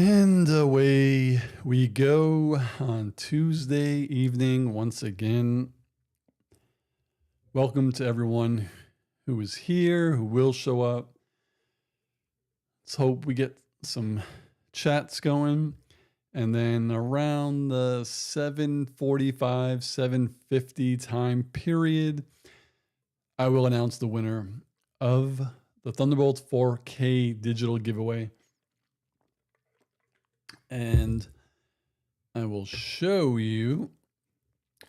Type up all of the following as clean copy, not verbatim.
And away we go on Tuesday evening once again. Welcome to everyone who is here, who will show up. Let's hope we get some chats going. And then around the 7:45, 7:50 time period, I will announce the winner of the Thunderbolts 4K digital giveaway. And I will show you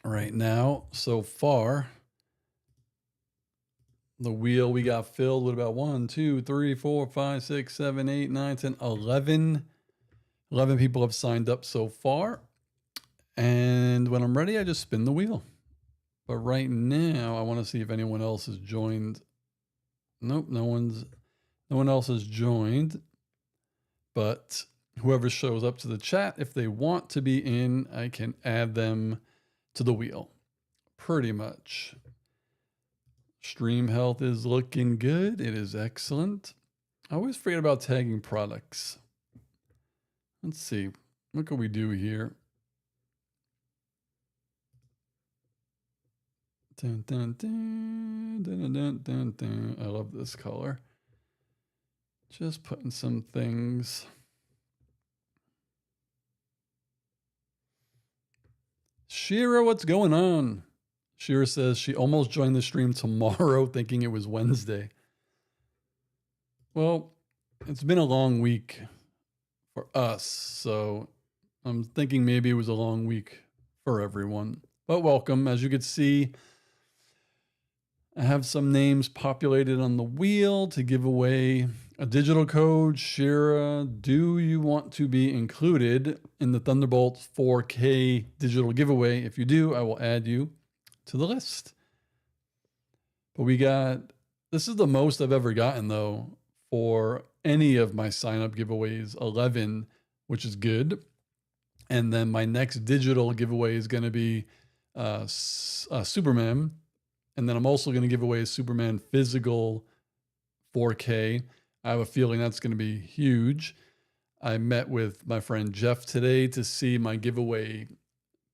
right now. So far, the wheel we got filled with about 1, 2, 3, 4, 5, 6, 7, 8, 9, 10, 11. 11 people have signed up so far. And when I'm ready, I just spin the wheel. But right now, I want to see if anyone else has joined. Nope, no one else has joined. But whoever shows up to the chat, if they want to be in, I can add them to the wheel. Pretty much. Stream health is looking good. It is excellent. I always forget about tagging products. Let's see. What can we do here? Dun, dun, dun, dun, dun, dun, dun. I love this color. Just putting some things. Shira, what's going on? Shira says she almost joined the stream tomorrow thinking it was Wednesday. Well, it's been a long week for us, so I'm thinking maybe it was a long week for everyone. But welcome. As you can see, I have some names populated on the wheel to give away a digital code. Shira, do you want to be included in the Thunderbolts 4K digital giveaway? If you do, I will add you to the list. But this is the most I've ever gotten though for any of my sign-up giveaways, 11, which is good. And then my next digital giveaway is going to be Superman. And then I'm also going to give away a Superman physical 4K. I have a feeling that's going to be huge. I met with my friend Jeff today to see my giveaway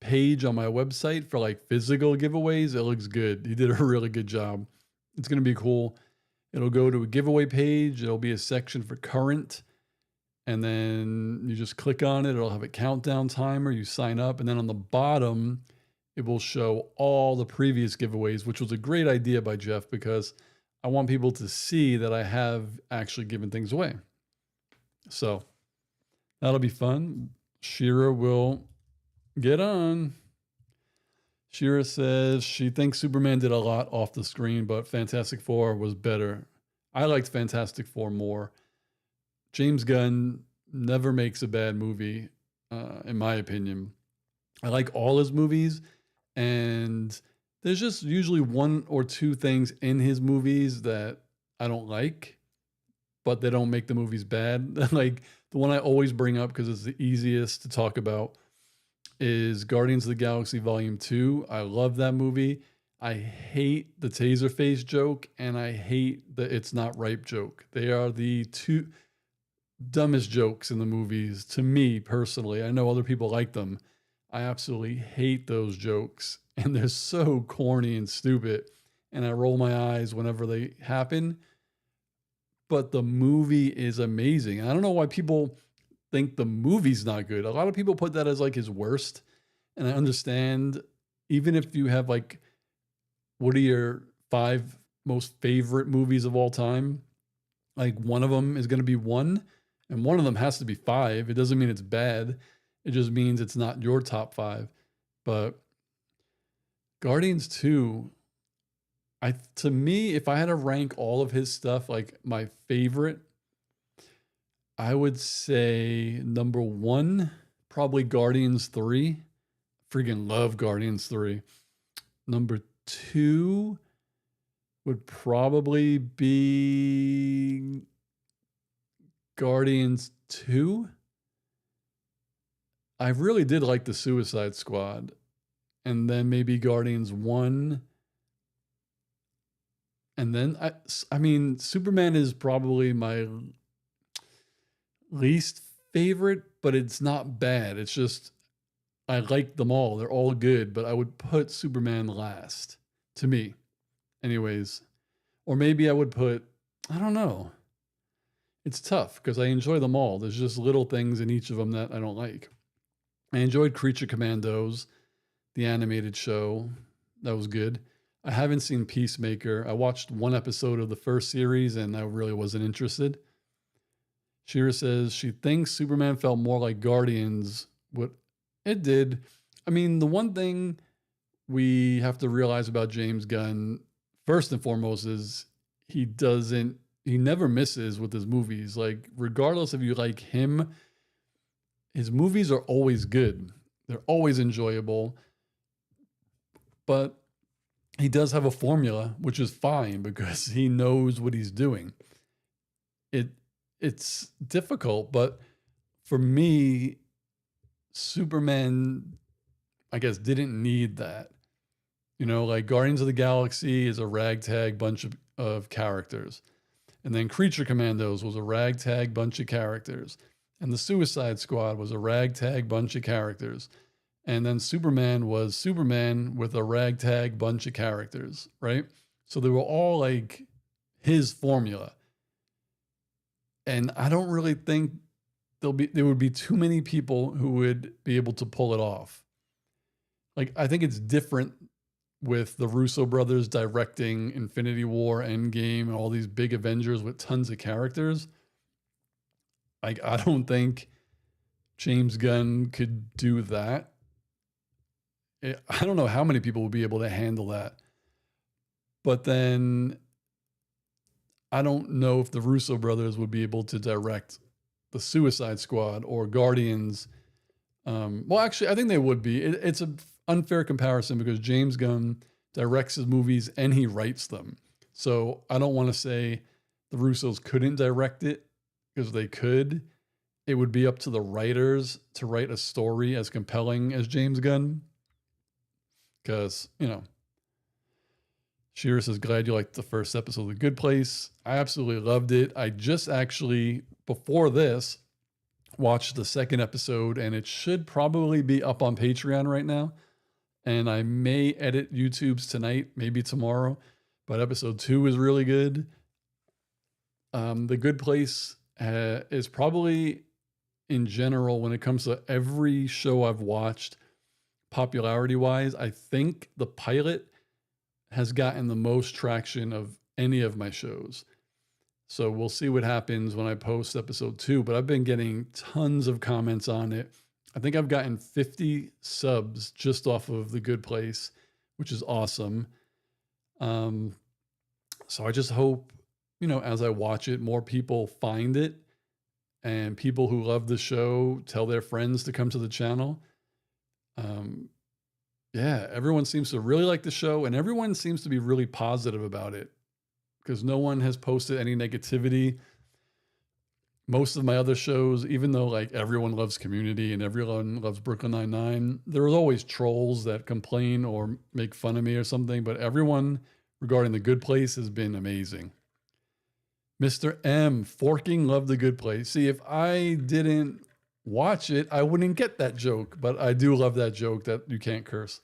page on my website for like physical giveaways. It looks good. He did a really good job. It's going to be cool. It'll go to a giveaway page. It'll be a section for current. And then you just click on it. It'll have a countdown timer. You sign up. And then on the bottom, it will show all the previous giveaways, which was a great idea by Jeff because I want people to see that I have actually given things away. So that'll be fun. Shira will get on. Shira says she thinks Superman did a lot off the screen, but Fantastic Four was better. I liked Fantastic Four more. James Gunn never makes a bad movie, in my opinion. I like all his movies, and there's just usually one or two things in his movies that I don't like, but they don't make the movies bad. Like the one I always bring up because it's the easiest to talk about is Guardians of the Galaxy Volume 2. I love that movie. I hate the Taserface joke, and I hate the It's Not Ripe joke. They are the two dumbest jokes in the movies to me personally. I know other people like them. I absolutely hate those jokes, and they're so corny and stupid, and I roll my eyes whenever they happen. But the movie is amazing. I don't know why people think the movie's not good. A lot of people put that as like his worst, and I understand. Even if you have like, what are your 5 most favorite movies of all time? Like one of them is going to be 1, and one of them has to be 5. It doesn't mean it's bad. It just means it's not your top 5. But Guardians 2, to me, if I had to rank all of his stuff, like my favorite, I would say number 1, probably Guardians 3. Freaking love Guardians 3. Number 2 would probably be Guardians 2. I really did like the Suicide Squad. And then maybe Guardians 1. And then, I mean, Superman is probably my least favorite, but it's not bad. It's just I like them all. They're all good, but I would put Superman last to me. Anyways, or maybe I would put, I don't know. It's tough because I enjoy them all. There's just little things in each of them that I don't like. I enjoyed Creature Commandos, the animated show. That was good. I haven't seen Peacemaker. I watched one episode of the first series and I really wasn't interested. Shira says she thinks Superman felt more like Guardians. What it did. I mean, the one thing we have to realize about James Gunn, first and foremost, is he never misses with his movies. Like, regardless if you like him, his movies are always good. They're always enjoyable. But he does have a formula, which is fine because he knows what he's doing. It's difficult, but for me, Superman, I guess, didn't need that. You know, like Guardians of the Galaxy is a ragtag bunch of characters. And then Creature Commandos was a ragtag bunch of characters. And the Suicide Squad was a ragtag bunch of characters. And then Superman was Superman with a ragtag bunch of characters, right? So they were all like his formula. And I don't really think there would be too many people who would be able to pull it off. Like, I think it's different with the Russo brothers directing Infinity War, Endgame, and all these big Avengers with tons of characters. Like, I don't think James Gunn could do that. I don't know how many people would be able to handle that. But then I don't know if the Russo brothers would be able to direct the Suicide Squad or Guardians. Well, actually, I think they would be. It's an unfair comparison because James Gunn directs his movies and he writes them. So I don't want to say the Russos couldn't direct it because they could. It would be up to the writers to write a story as compelling as James Gunn. Because, you know, Shira says, glad you liked the first episode of The Good Place. I absolutely loved it. I just actually, before this, watched the second episode, and it should probably be up on Patreon right now. And I may edit YouTube's tonight, maybe tomorrow. But episode 2 is really good. The Good Place is probably, in general, when it comes to every show I've watched, popularity-wise, I think the pilot has gotten the most traction of any of my shows. So we'll see what happens when I post episode 2, but I've been getting tons of comments on it. I think I've gotten 50 subs just off of The Good Place, which is awesome. So I just hope, you know, as I watch it, more people find it and people who love the show tell their friends to come to the channel. Yeah, everyone seems to really like the show and everyone seems to be really positive about it because no one has posted any negativity. Most of my other shows, even though like everyone loves Community and everyone loves Brooklyn Nine-Nine, there are always trolls that complain or make fun of me or something, but everyone regarding The Good Place has been amazing. Mr. M, Forking loved The Good Place. See, if I didn't watch it, I wouldn't get that joke, but I do love that joke that you can't curse.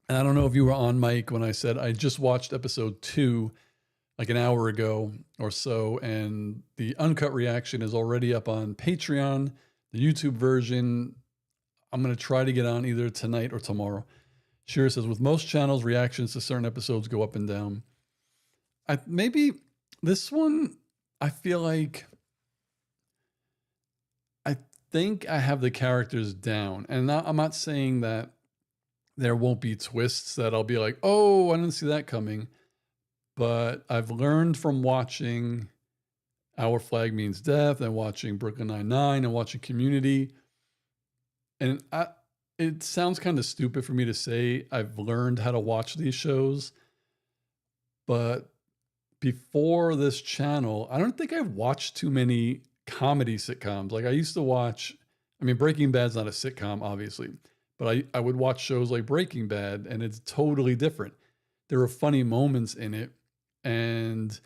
And I don't know if you were on mic when I said I just watched episode 2 like an hour ago or so, and the uncut reaction is already up on Patreon. The YouTube version, I'm going to try to get on either tonight or tomorrow. Shira says, with most channels, reactions to certain episodes go up and down. Maybe this one, I feel like I think I have the characters down. And I'm not saying that there won't be twists that I'll be like, oh, I didn't see that coming. But I've learned from watching Our Flag Means Death and watching Brooklyn Nine-Nine and watching Community. And it sounds kind of stupid for me to say I've learned how to watch these shows. But before this channel, I don't think I've watched too many comedy sitcoms. Like I used to watch, I mean, Breaking Bad's not a sitcom, obviously. But I would watch shows like Breaking Bad, and it's totally different. There are funny moments in it, and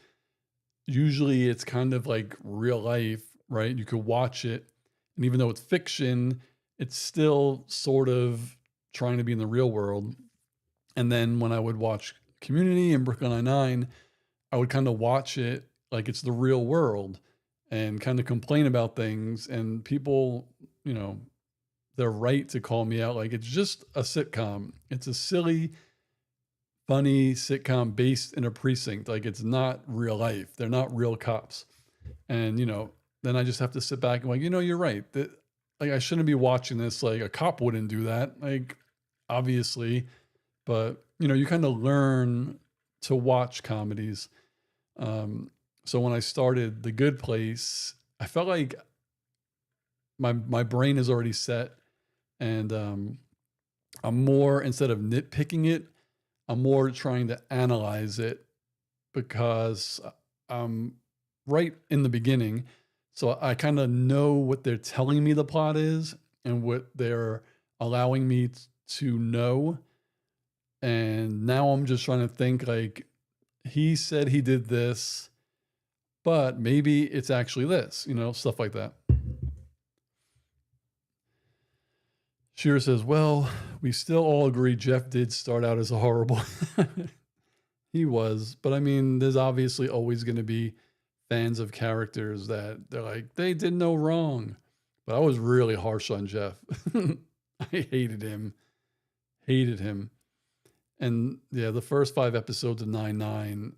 usually it's kind of like real life right? You could watch it, and even though it's fiction, it's still sort of trying to be in the real world. And then when I would watch Community and Brooklyn Nine-Nine, I would kind of watch it like it's the real world and kind of complain about things. And people, you know, they're right to call me out like it's just a sitcom. It's a silly, funny sitcom based in a precinct. Like it's not real life. They're not real cops. And, you know, then I just have to sit back and like, you know, you're right. That like I shouldn't be watching this. Like a cop wouldn't do that. Like obviously, but you know, you kind of learn to watch comedies. So when I started The Good Place, I felt like my brain is already set, and I'm more, instead of nitpicking it, I'm more trying to analyze it because I'm right in the beginning. So I kind of know what they're telling me the plot is and what they're allowing me to know. And now I'm just trying to think like, he said he did this, but maybe it's actually this, you know, stuff like that. Shearer says, well, we still all agree Jeff did start out as a horrible. He was, but I mean, there's obviously always going to be fans of characters that they're like, they did no wrong. But I was really harsh on Jeff. I hated him. Hated him. And yeah, the first 5 episodes of 9-9,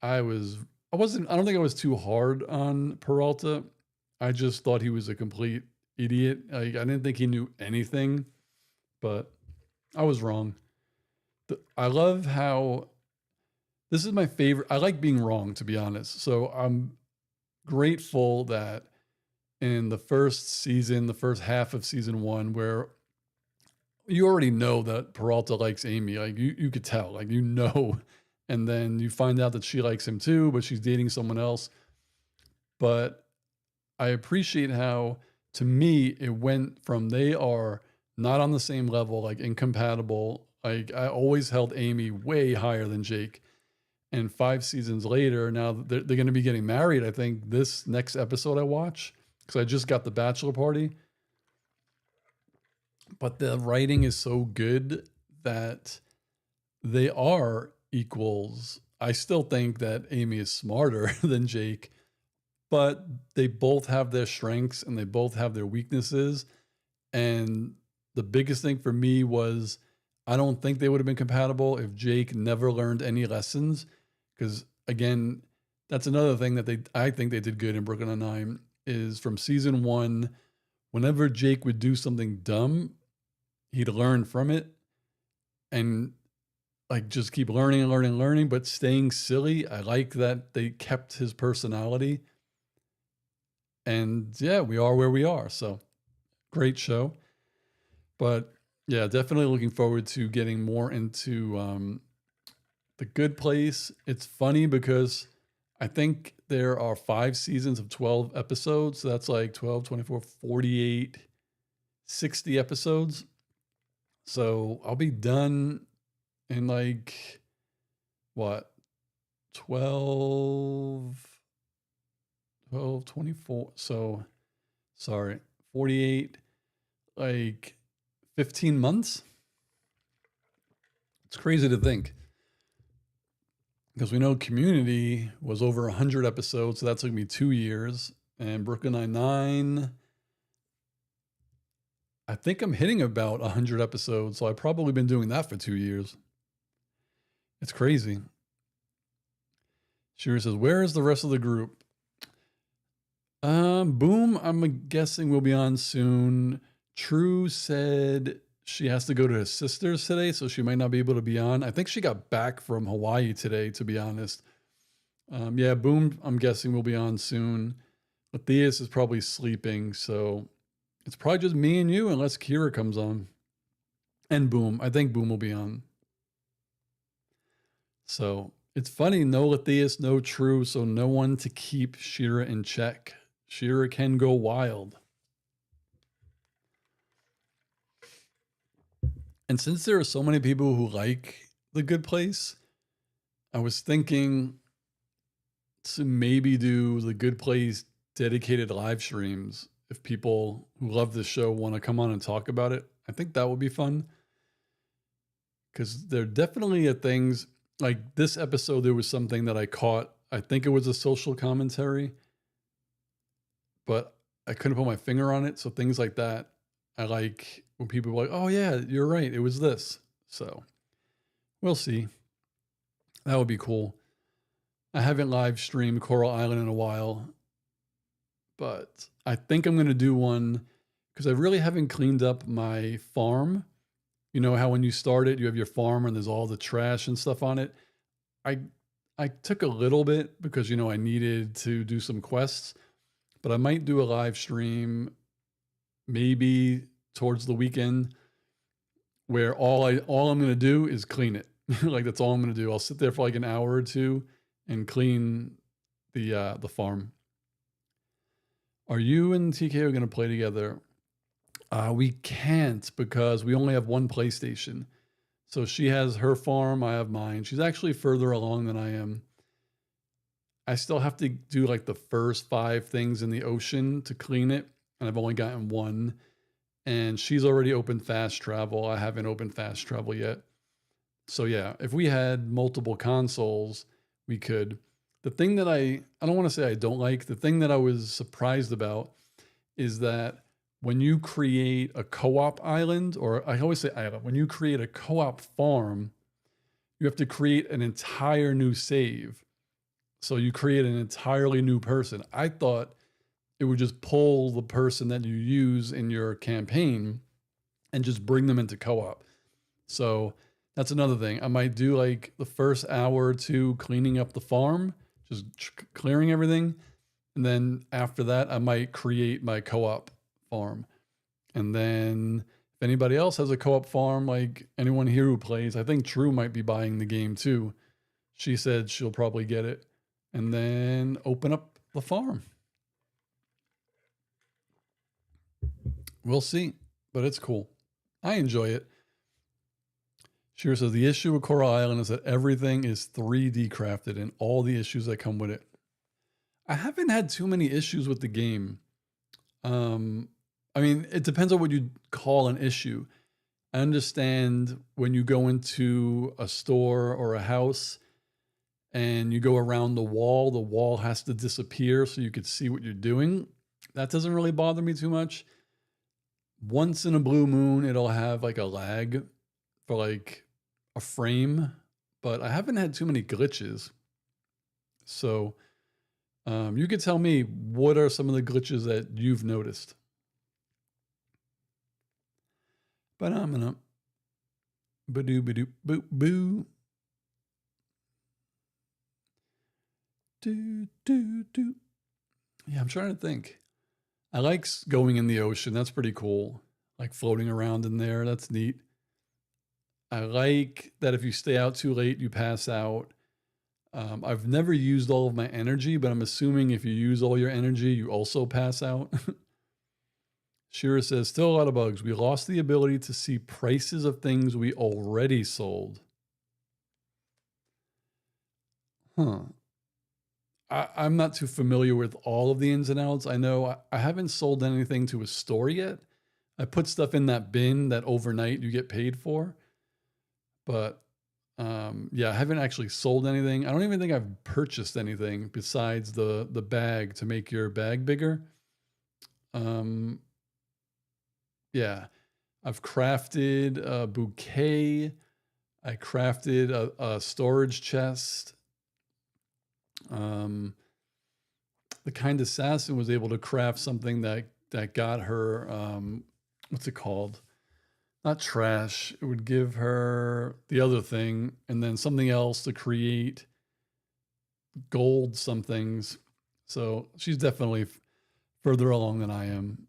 I don't think I was too hard on Peralta. I just thought he was a complete idiot. Like, I didn't think he knew anything, but I was wrong. I love how this is my favorite. I like being wrong, to be honest. So I'm grateful that in the first season, the first half of season 1, where you already know that Peralta likes Amy, like you could tell, like, you know, and then you find out that she likes him too, but she's dating someone else. But I appreciate how, to me, it went from they are not on the same level, like incompatible. Like I always held Amy way higher than Jake. And 5 seasons later, now they're going to be getting married, I think, this next episode I watch, because I just got the bachelor party. But the writing is so good that they are equals. I still think that Amy is smarter than Jake, but they both have their strengths and they both have their weaknesses. And the biggest thing for me was I don't think they would have been compatible if Jake never learned any lessons. Because again, that's another thing that I think they did good in Brooklyn Nine-Nine is from season 1, whenever Jake would do something dumb, he'd learn from it and like just keep learning and learning and learning, but staying silly. I like that they kept his personality. And yeah, we are where we are. So great show. But yeah, definitely looking forward to getting more into The Good Place. It's funny because I think there are 5 seasons of 12 episodes. So that's like 12, 24, 48, 60 episodes. So I'll be done in like, what, 12, 24. So, sorry, 48, like 15 months. It's crazy to think. Because we know Community was over 100 episodes, so that took me 2 years. And Brooklyn Nine-Nine, I think I'm hitting about 100 episodes, so I've probably been doing that for 2 years. It's crazy. Shearer says, where is the rest of the group? Boom, I'm guessing we'll be on soon. True said she has to go to her sister's today, so she might not be able to be on. I think she got back from Hawaii today, to be honest. Yeah, Boom, I'm guessing we'll be on soon. Matthias is probably sleeping, so it's probably just me and you unless Kira comes on. And Boom, I think Boom will be on. So it's funny, no Matthias, no True, so no one to keep Shira in check. Shira can go wild. And since there are so many people who like The Good Place, I was thinking to maybe do The Good Place dedicated live streams. If people who love this show want to come on and talk about it, I think that would be fun. Because there definitely are things like this episode, there was something that I caught. I think it was a social commentary, but I couldn't put my finger on it. So things like that, I like when people are like, oh, yeah, you're right. It was this. So we'll see. That would be cool. I haven't live streamed Coral Island in a while, but I think I'm going to do one because I really haven't cleaned up my farm. You know how when you start it, you have your farm and there's all the trash and stuff on it. I took a little bit because, you know, I needed to do some quests, but I might do a live stream maybe towards the weekend where all I'm going to do is clean it. Like that's all I'm going to do. I'll sit there for like an hour or two and clean the farm. Are you and TK going to play together? We can't because we only have one PlayStation. So she has her farm, I have mine. She's actually further along than I am. I still have to do like the first 5 things in the ocean to clean it, and I've only gotten one. And she's already opened fast travel. I haven't opened fast travel yet. So yeah, if we had multiple consoles, we could. The thing that I don't want to say I don't like, the thing that I was surprised about is that when you create a co-op island, or I always say island, when you create a co-op farm, you have to create an entire new save. So you create an entirely new person. I thought it would just pull the person that you use in your campaign and just bring them into co-op. So that's another thing. I might do like the first hour or two cleaning up the farm, just clearing everything. And then after that, I might create my co-op farm. And then if anybody else has a co-op farm, like anyone here who plays, I think True might be buying the game too. She said she'll probably get it. And then open up the farm. We'll see, but it's cool. I enjoy it. Shira says the issue with Coral Island is that everything is 3D crafted and all the issues that come with it. I haven't had too many issues with the game. I mean, it depends on what you call an issue. I understand when you go into a store or a house and you go around the wall has to disappear so you could see what you're doing. That doesn't really bother me too much. Once in a blue moon, it'll have like a lag for like a frame, but I haven't had too many glitches. So you could tell me, what are some of the glitches that you've noticed? But I'm gonna badoo badoo boo boo. Do do do. Yeah, I'm trying to think. I like going in the ocean. That's pretty cool. Like floating around in there. That's neat. I like that if you stay out too late, you pass out. I've never used all of my energy, but I'm assuming if you use all your energy, you also pass out. Shira says, still a lot of bugs. We lost the ability to see prices of things we already sold. Huh. I'm not too familiar with all of the ins and outs. I know I haven't sold anything to a store yet. I put stuff in that bin that overnight you get paid for. But yeah, I haven't actually sold anything. I don't even think I've purchased anything besides the bag to make your bag bigger. Yeah, I've crafted a bouquet. I crafted a storage chest. The kind assassin was able to craft something that got her, what's it called? Not trash. It would give her the other thing, and then something else to create gold somethings. So she's definitely further along than I am.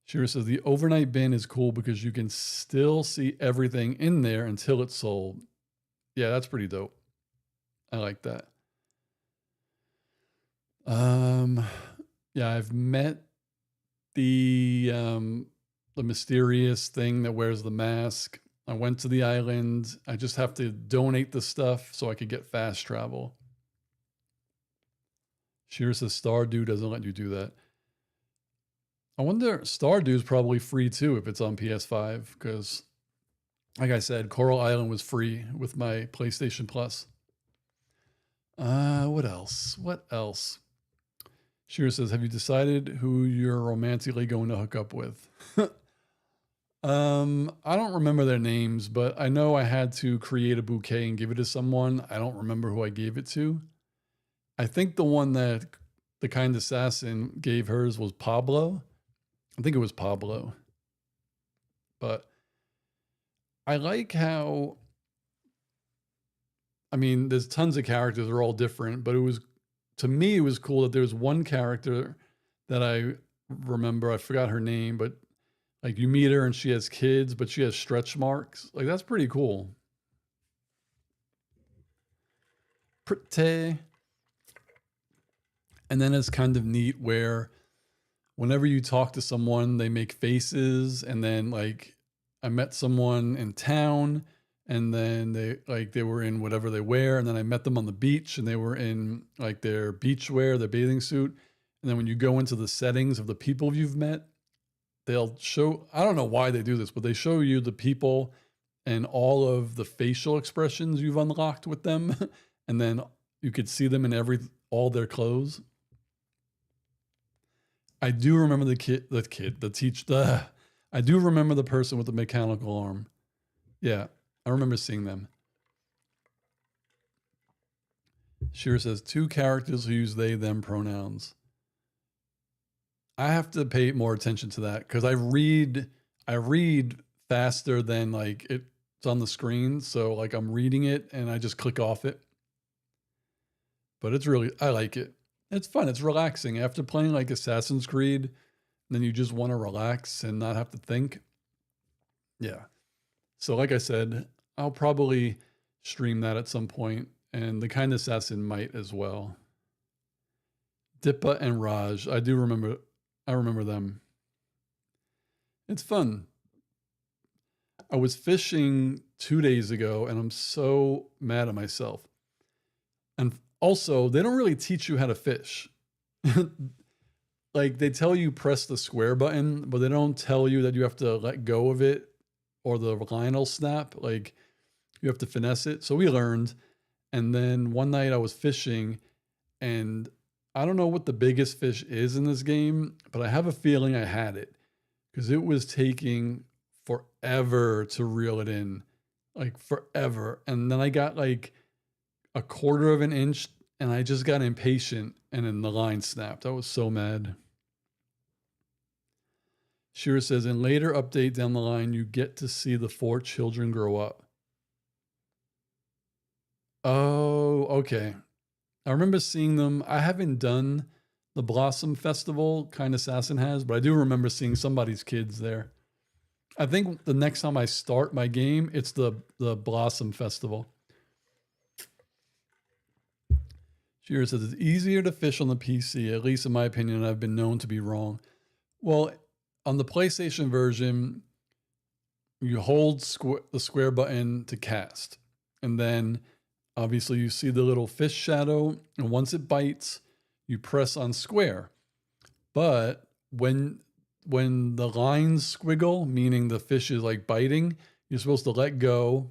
Shira says the overnight bin is cool because you can still see everything in there until it's sold. Yeah, that's pretty dope. I like that. Yeah, I've met the mysterious thing that wears the mask. I went to the island. I just have to donate the stuff so I could get fast travel. Sheer says Stardew doesn't let you do that. I wonder, Stardew's probably free too if it's on PS5, because like I said, Coral Island was free with my PlayStation Plus. What else? What else? Sheer says, have you decided who you're romantically going to hook up with? I don't remember their names, but I know I had to create a bouquet and give it to someone. I don't remember who I gave it to. I think the one that the kind assassin gave hers was Pablo. I think it was Pablo. But I like how, I mean, there's tons of characters, they're all different, but it was, to me, it was cool that there was one character that I remember. I forgot her name, but like you meet her and she has kids, but she has stretch marks. Like that's pretty cool. Pretty. And then it's kind of neat where whenever you talk to someone, they make faces. And then like I met someone in town and then they were in whatever they wear. And then I met them on the beach and they were in like their beach wear, their bathing suit. And then when you go into the settings of the people you've met, they'll show, I don't know why they do this, but they show you the people and all of the facial expressions you've unlocked with them. And then you could see them in all their clothes. I do remember I do remember the person with the mechanical arm. Yeah, I remember seeing them. Sheer says 2 characters who use they, them pronouns. I have to pay more attention to that because I read faster than like it's on the screen. So like I'm reading it and I just click off it. But I like it. It's fun. It's relaxing. After playing like Assassin's Creed, then you just want to relax and not have to think. Yeah. So like I said, I'll probably stream that at some point, and the kind assassin might as well. Dippa and Raj. I remember them. It's fun. I was fishing 2 days ago and I'm so mad at myself. And also, they don't really teach you how to fish. Like they tell you press the square button, but they don't tell you that you have to let go of it or the line will snap. Like you have to finesse it. So we learned. And then one night I was fishing and I don't know what the biggest fish is in this game, but I have a feeling I had it because it was taking forever to reel it in, like forever. And then I got like a quarter of an inch and I just got impatient and then the line snapped. I was so mad. Shira says, in later update down the line, you get to see the 4 children grow up. Oh, okay. I remember seeing them. I haven't done the Blossom Festival, kind assassin has, but I do remember seeing somebody's kids there. I think the next time I start my game, it's the Blossom Festival. Shira says it's easier to fish on the PC, at least in my opinion, and I've been known to be wrong. Well, on the PlayStation version, you hold the square button to cast, and then obviously you see the little fish shadow, and once it bites, you press on square. But when the lines squiggle, meaning the fish is like biting, you're supposed to let go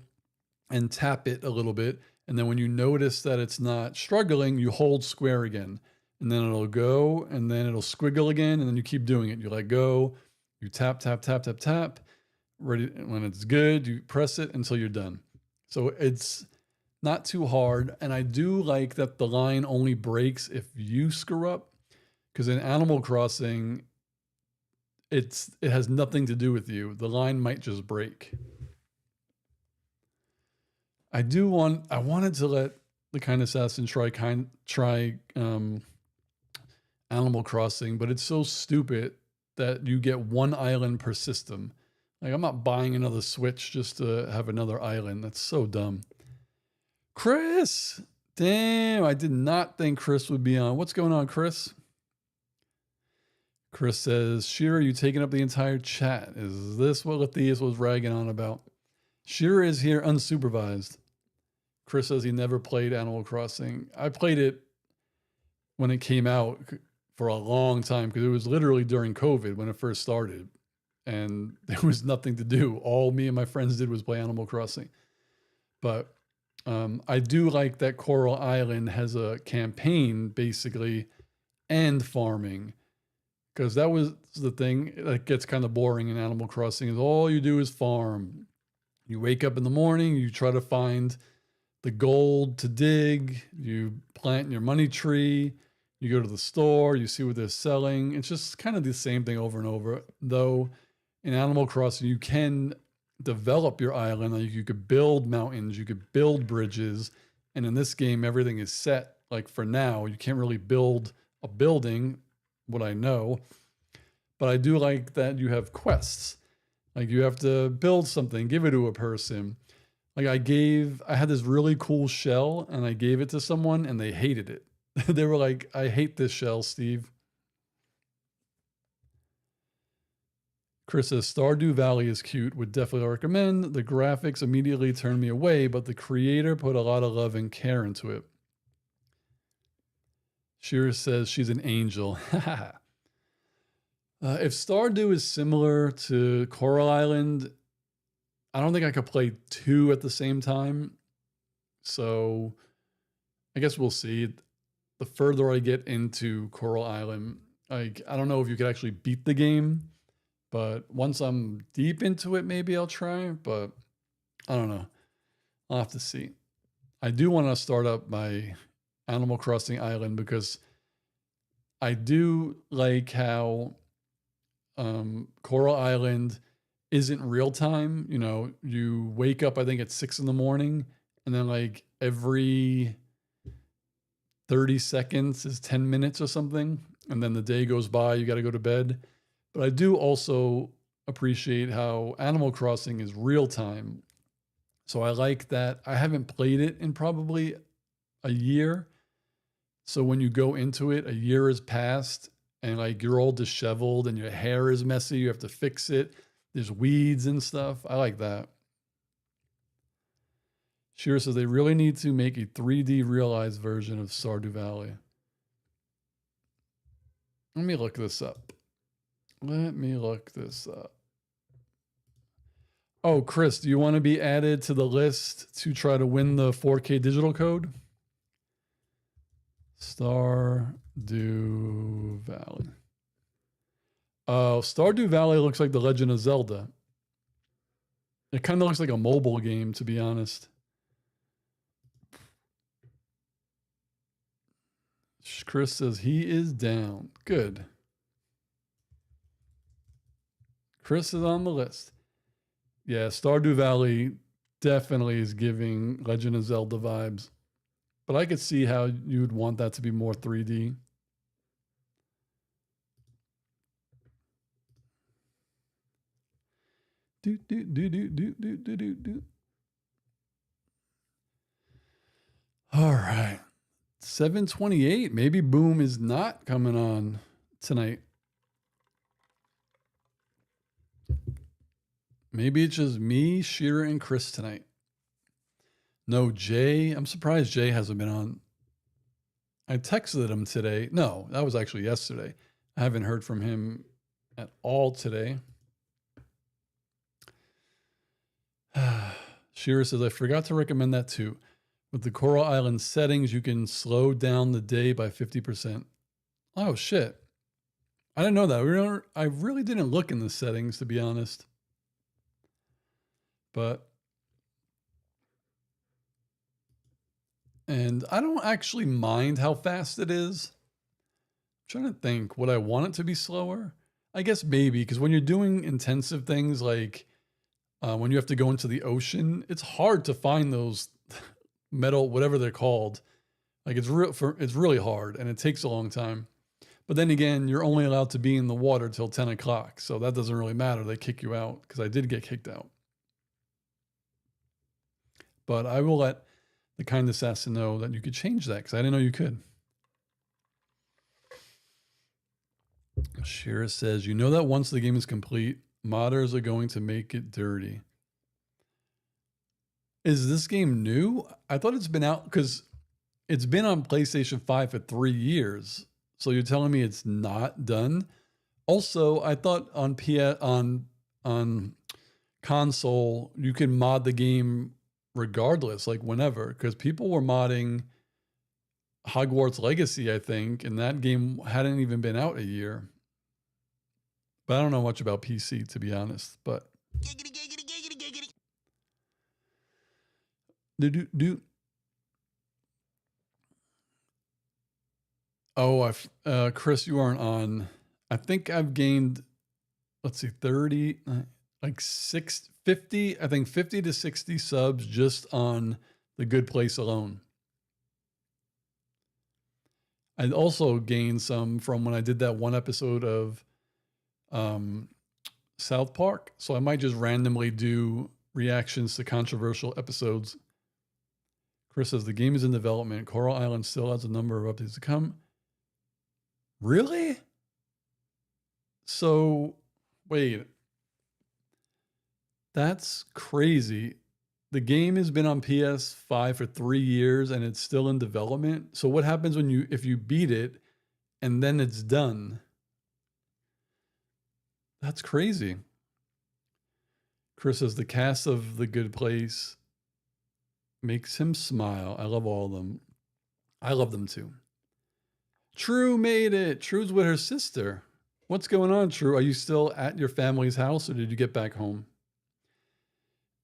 and tap it a little bit. And then when you notice that it's not struggling, you hold square again. And then it'll go, and then it'll squiggle again, and then you keep doing it. You let go, you tap, tap, tap, tap, tap. Ready, when it's good, you press it until you're done. So it's not too hard. And I do like that the line only breaks if you screw up. Because in Animal Crossing, it has nothing to do with you. The line might just break. I wanted to let the kind assassin try Animal Crossing, but it's so stupid that you get one island per system. Like I'm not buying another Switch just to have another island. That's so dumb. Chris, damn, I did not think Chris would be on. What's going on, Chris? Chris says, Shira, you taking up the entire chat. Is this what Lathias was ragging on about? Shira is here unsupervised. Chris says he never played Animal Crossing. I played it when it came out for a long time, because it was literally during COVID when it first started, and there was nothing to do. All me and my friends did was play Animal Crossing. But I do like that Coral Island has a campaign basically and farming, because that was the thing that gets kind of boring in Animal Crossing is all you do is farm. You wake up in the morning, you try to find the gold to dig, you plant your money tree, you go to the store, you see what they're selling. It's just kind of the same thing over and over. Though in Animal Crossing, you can develop your island. Like you could build mountains, you could build bridges. And in this game, everything is set. Like for now, you can't really build a building, what I know. But I do like that you have quests. Like you have to build something, give it to a person. Like I had this really cool shell and I gave it to someone and they hated it. They were like, I hate this shell, Steve. Chris says, Stardew Valley is cute, would definitely recommend. The graphics immediately turned me away, but the creator put a lot of love and care into it. Shira says she's an angel. If Stardew is similar to Coral Island, I don't think I could play two at the same time. So I guess we'll see. The further I get into Coral Island, like I don't know if you could actually beat the game, but once I'm deep into it, maybe I'll try. But I don't know. I'll have to see. I do want to start up my Animal Crossing Island because I do like how Coral Island isn't real time. You know, you wake up, I think at 6 in the morning, and then like every 30 seconds is 10 minutes or something. And then the day goes by, you got to go to bed. But I do also appreciate how Animal Crossing is real time. So I like that. I haven't played it in probably a year. So when you go into it, a year has passed and like you're all disheveled and your hair is messy. You have to fix it. There's weeds and stuff. I like that. Shira says they really need to make a 3D realized version of Stardew Valley. Let me look this up. Oh, Chris, do you want to be added to the list to try to win the 4K digital code? Stardew Valley. Oh, Stardew Valley looks like The Legend of Zelda. It kind of looks like a mobile game, to be honest. Chris says he is down. Good. Chris is on the list. Yeah, Stardew Valley definitely is giving Legend of Zelda vibes. But I could see how you'd want that to be more 3D. All right. 7:28. Maybe Boom is not coming on tonight. Maybe it's just me, Shira, and Chris tonight. No, Jay. I'm surprised Jay hasn't been on. I texted him today. No, that was actually yesterday. I haven't heard from him at all today. Shira says, I forgot to recommend that too. With the Coral Island settings, you can slow down the day by 50%. Oh, shit. I didn't know that. I really didn't look in the settings, to be honest. And I don't actually mind how fast it is. I'm trying to think, would I want it to be slower? I guess maybe, because when you're doing intensive things like when you have to go into the ocean, it's hard to find those metal, whatever they're called. Like it's really hard and it takes a long time. But then again, you're only allowed to be in the water till 10 o'clock. So that doesn't really matter. They kick you out because I did get kicked out. But I will let the kind assassin know that you could change that because I didn't know you could. Shira says, you know that once the game is complete, modders are going to make it dirty. Is this game new? I thought it's been out because it's been on PlayStation 5 for 3 years. So you're telling me it's not done? Also, I thought on on console you can mod the game regardless, like whenever, because people were modding Hogwarts Legacy, I think, and that game hadn't even been out a year. But I don't know much about PC, to be honest. But do oh, Chris, you aren't on. I think I've gained, let's see, 30, like 50, I think 50 to 60 subs just on the Good Place alone. I also gained some from when I did that one episode of South Park. So I might just randomly do reactions to controversial episodes. Chris says the game is in development. Coral Island still has a number of updates to come. Really? So, wait. That's crazy. The game has been on PS5 for 3 years and it's still in development. So what happens if you beat it and then it's done? That's crazy. Chris says the cast of The Good Place makes him smile. I love all of them. I love them too. True made it. True's with her sister. What's going on, True? Are you still at your family's house or did you get back home?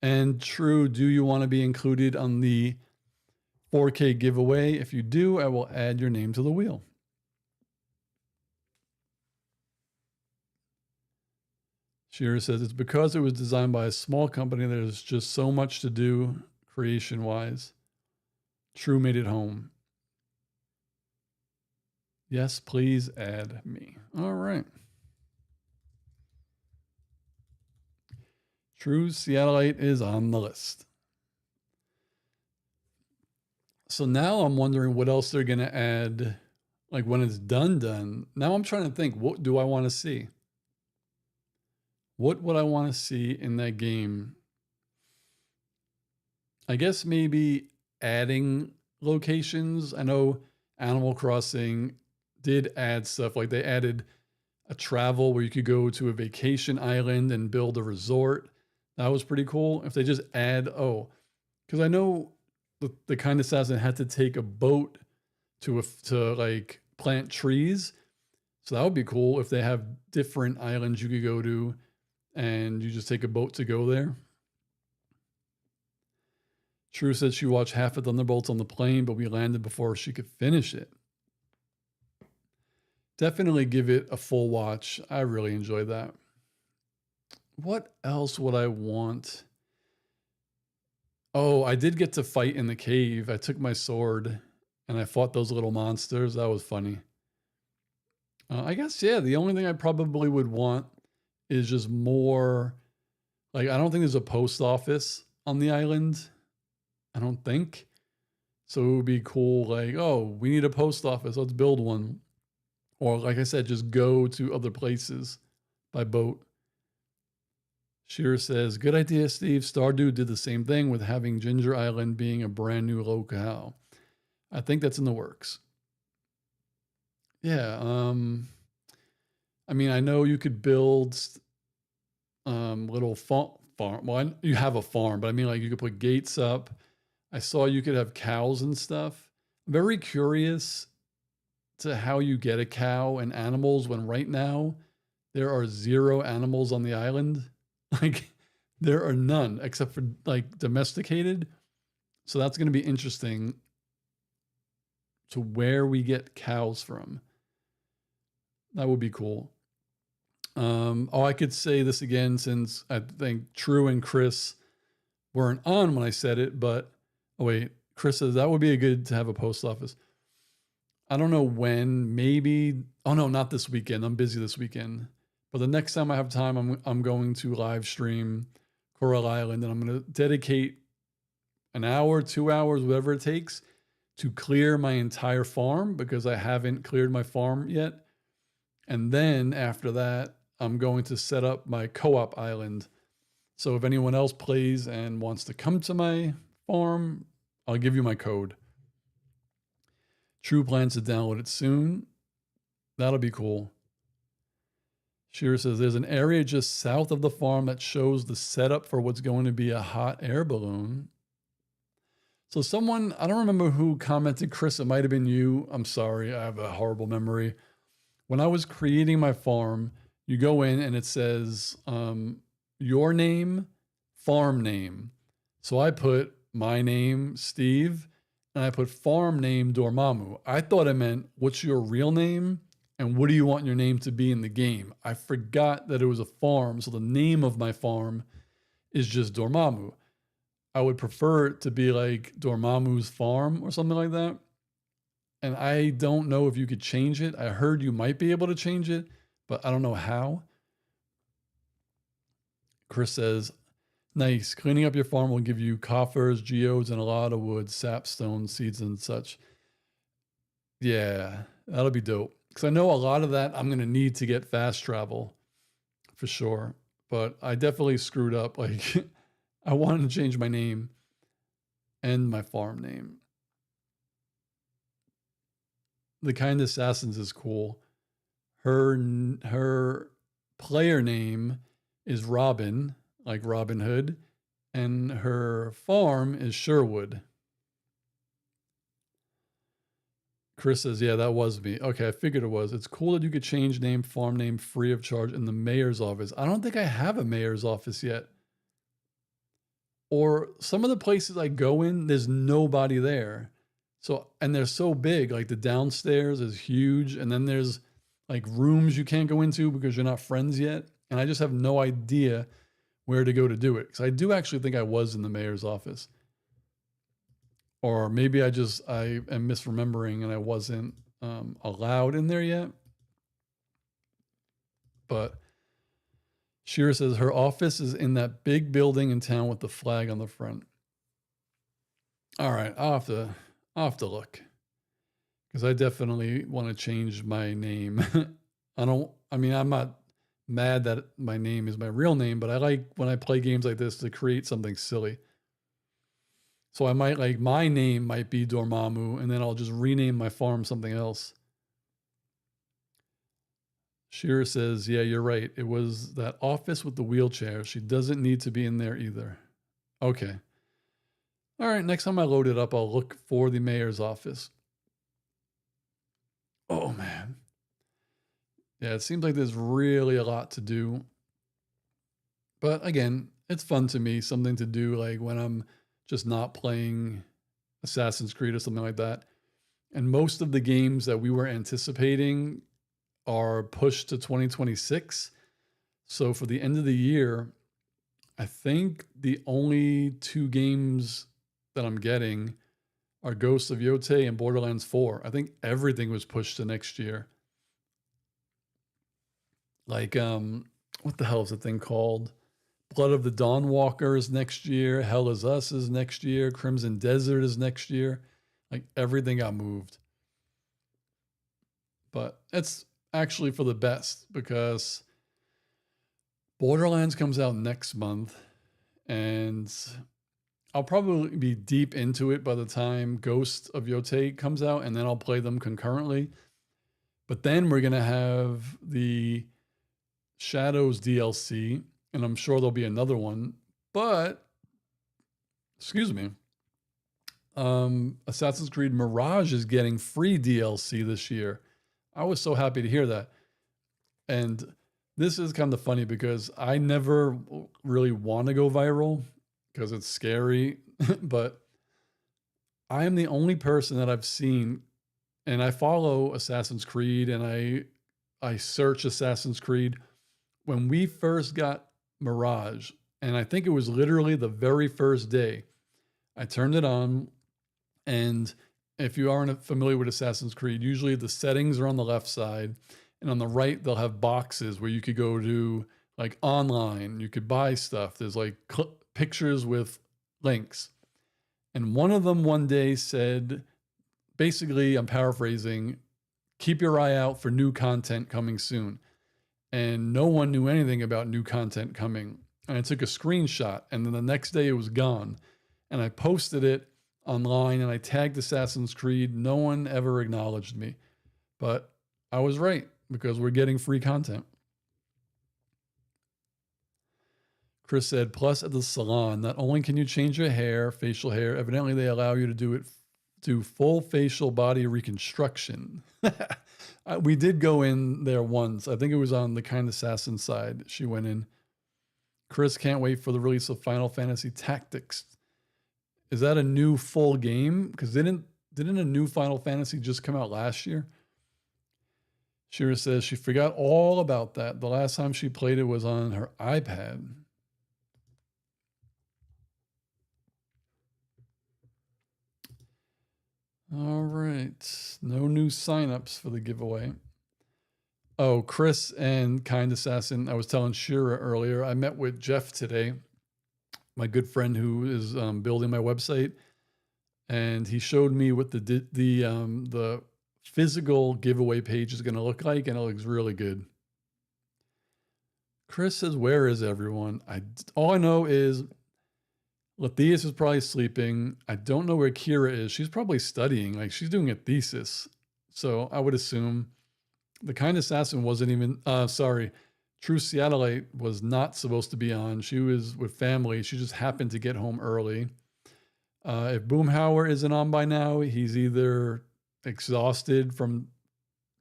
And True, do you want to be included on the 4K giveaway? If you do, I will add your name to the wheel. Shira says, it's because it was designed by a small company. There's just so much to do creation-wise. True made it home. Yes, please add me. All right. True Seattleite is on the list. So now I'm wondering what else they're going to add, like when it's done. Now I'm trying to think, what do I want to see? What would I want to see in that game? I guess maybe adding locations. I know Animal Crossing did add stuff, like they added a travel where you could go to a vacation island and build a resort. That was pretty cool. If they just add, because I know the kind assassin had to take a boat to like plant trees. So that would be cool if they have different islands you could go to and you just take a boat to go there. True said she watched half of Thunderbolts on the plane, but we landed before she could finish it. Definitely give it a full watch. I really enjoyed that. What else would I want? Oh, I did get to fight in the cave. I took my sword and I fought those little monsters. That was funny. I guess, yeah, the only thing I probably would want is just more, like, I don't think there's a post office on the island. I don't think. So it would be cool, like, oh, we need a post office. Let's build one. Or, like I said, just go to other places by boat. Shearer says, good idea, Steve. Stardew did the same thing with having Ginger Island being a brand new locale. I think that's in the works. Yeah. I mean, I know you could build little farm. Well, you have a farm, but I mean, like, you could put gates up. I saw you could have cows and stuff. I'm very curious to how you get a cow and animals when right now there are 0 animals on the island. Like, there are none except for like domesticated. So that's going to be interesting to where we get cows from. That would be cool. I could say this again since I think True and Chris weren't on when I said it, but Chris says that would be good to have a post office. I don't know when, maybe, no, not this weekend. I'm busy this weekend. But the next time I have time, I'm going to live stream Coral Island, and I'm going to dedicate an hour, 2 hours, whatever it takes to clear my entire farm because I haven't cleared my farm yet. And then after that, I'm going to set up my co-op island. So if anyone else plays and wants to come to my farm, I'll give you my code. True plans to download it soon. That'll be cool. Shira says there's an area just south of the farm that shows the setup for what's going to be a hot air balloon. So someone, I don't remember who commented, Chris, it might have been you. I'm sorry, I have a horrible memory. When I was creating my farm, you go in and it says your name, farm name. So I put my name, Steve, and I put farm name, Dormammu. I thought it meant what's your real name and what do you want your name to be in the game? I forgot that it was a farm, so the name of my farm is just Dormammu. I would prefer it to be like Dormammu's farm or something like that. And I don't know if you could change it. I heard you might be able to change it, but I don't know how. Chris says, nice. Cleaning up your farm will give you coffers, geodes, and a lot of wood, sapstone, seeds, and such. Yeah, that'll be dope. Because I know a lot of that I'm going to need to get fast travel for sure. But I definitely screwed up. Like, I wanted to change my name and my farm name. The Kind Assassins is cool. Her player name is Robin, like Robin Hood, and her farm is Sherwood. Chris says, yeah, that was me. Okay, I figured it was. It's cool that you could change name, farm name free of charge in the mayor's office. I don't think I have a mayor's office yet. Or some of the places I go in, there's nobody there. So, and they're so big, like the downstairs is huge. And then there's like rooms you can't go into because you're not friends yet. And I just have no idea where to go to do it. Because I do actually think I was in the mayor's office. Or maybe I am misremembering and I wasn't allowed in there yet. But Shira says her office is in that big building in town with the flag on the front. All right, I'll have to look. Because I definitely want to change my name. I'm not mad that my name is my real name, but I like when I play games like this to create something silly. So I might like my name might be Dormammu, and then I'll just rename my farm something else. Shira says, yeah, you're right. It was that office with the wheelchair. She doesn't need to be in there either. Okay. All right, next time I load it up, I'll look for the mayor's office. Oh, man. Yeah, it seems like there's really a lot to do. But again, it's fun to me, something to do like when I'm just not playing Assassin's Creed or something like that. And most of the games that we were anticipating are pushed to 2026. So for the end of the year, I think the only 2 games that I'm getting are Ghosts of Yotei and Borderlands 4. I think everything was pushed to next year. Like, what the hell is the thing called? Blood of the Dawnwalker is next year. Hell is Us is next year. Crimson Desert is next year. Like, everything got moved. But it's actually for the best because Borderlands comes out next month and I'll probably be deep into it by the time Ghost of Yotei comes out, and then I'll play them concurrently. But then we're going to have the Shadows DLC, and I'm sure there'll be another one. But, excuse me, Assassin's Creed Mirage is getting free DLC this year. I was so happy to hear that. And this is kind of funny because I never really want to go viral because it's scary, but I am the only person that I've seen, and I follow Assassin's Creed and I search Assassin's Creed. When we first got Mirage, and I think it was literally the very first day, I turned it on, and if you aren't familiar with Assassin's Creed, usually the settings are on the left side, and on the right, they'll have boxes where you could go to like online, you could buy stuff. There's like pictures with links. And one of them one day said, basically, I'm paraphrasing, keep your eye out for new content coming soon. And no one knew anything about new content coming. And I took a screenshot, and then the next day it was gone. And I posted it online and I tagged Assassin's Creed. No one ever acknowledged me, but I was right because we're getting free content. Chris said, plus at the salon, not only can you change your hair, facial hair, evidently they allow you to do full facial body reconstruction. We did go in there once. I think it was on the Kind Assassin side. She went in. Chris can't wait for the release of Final Fantasy Tactics. Is that a new full game? Because didn't a new Final Fantasy just come out last year? Shira says she forgot all about that. The last time she played it was on her iPad. All right. No new signups for the giveaway. Oh, Chris and Kind Assassin. I was telling Shira earlier, I met with Jeff today, my good friend who is building my website. And he showed me what the physical giveaway page is going to look like, and it looks really good. Chris says, where is everyone? All I know is Lathias is probably sleeping. I don't know where Kira is. She's probably studying. Like, she's doing a thesis. So I would assume the Kind Assassin wasn't even, True Seattleite was not supposed to be on. She was with family. She just happened to get home early. If Boomhauer isn't on by now, he's either exhausted from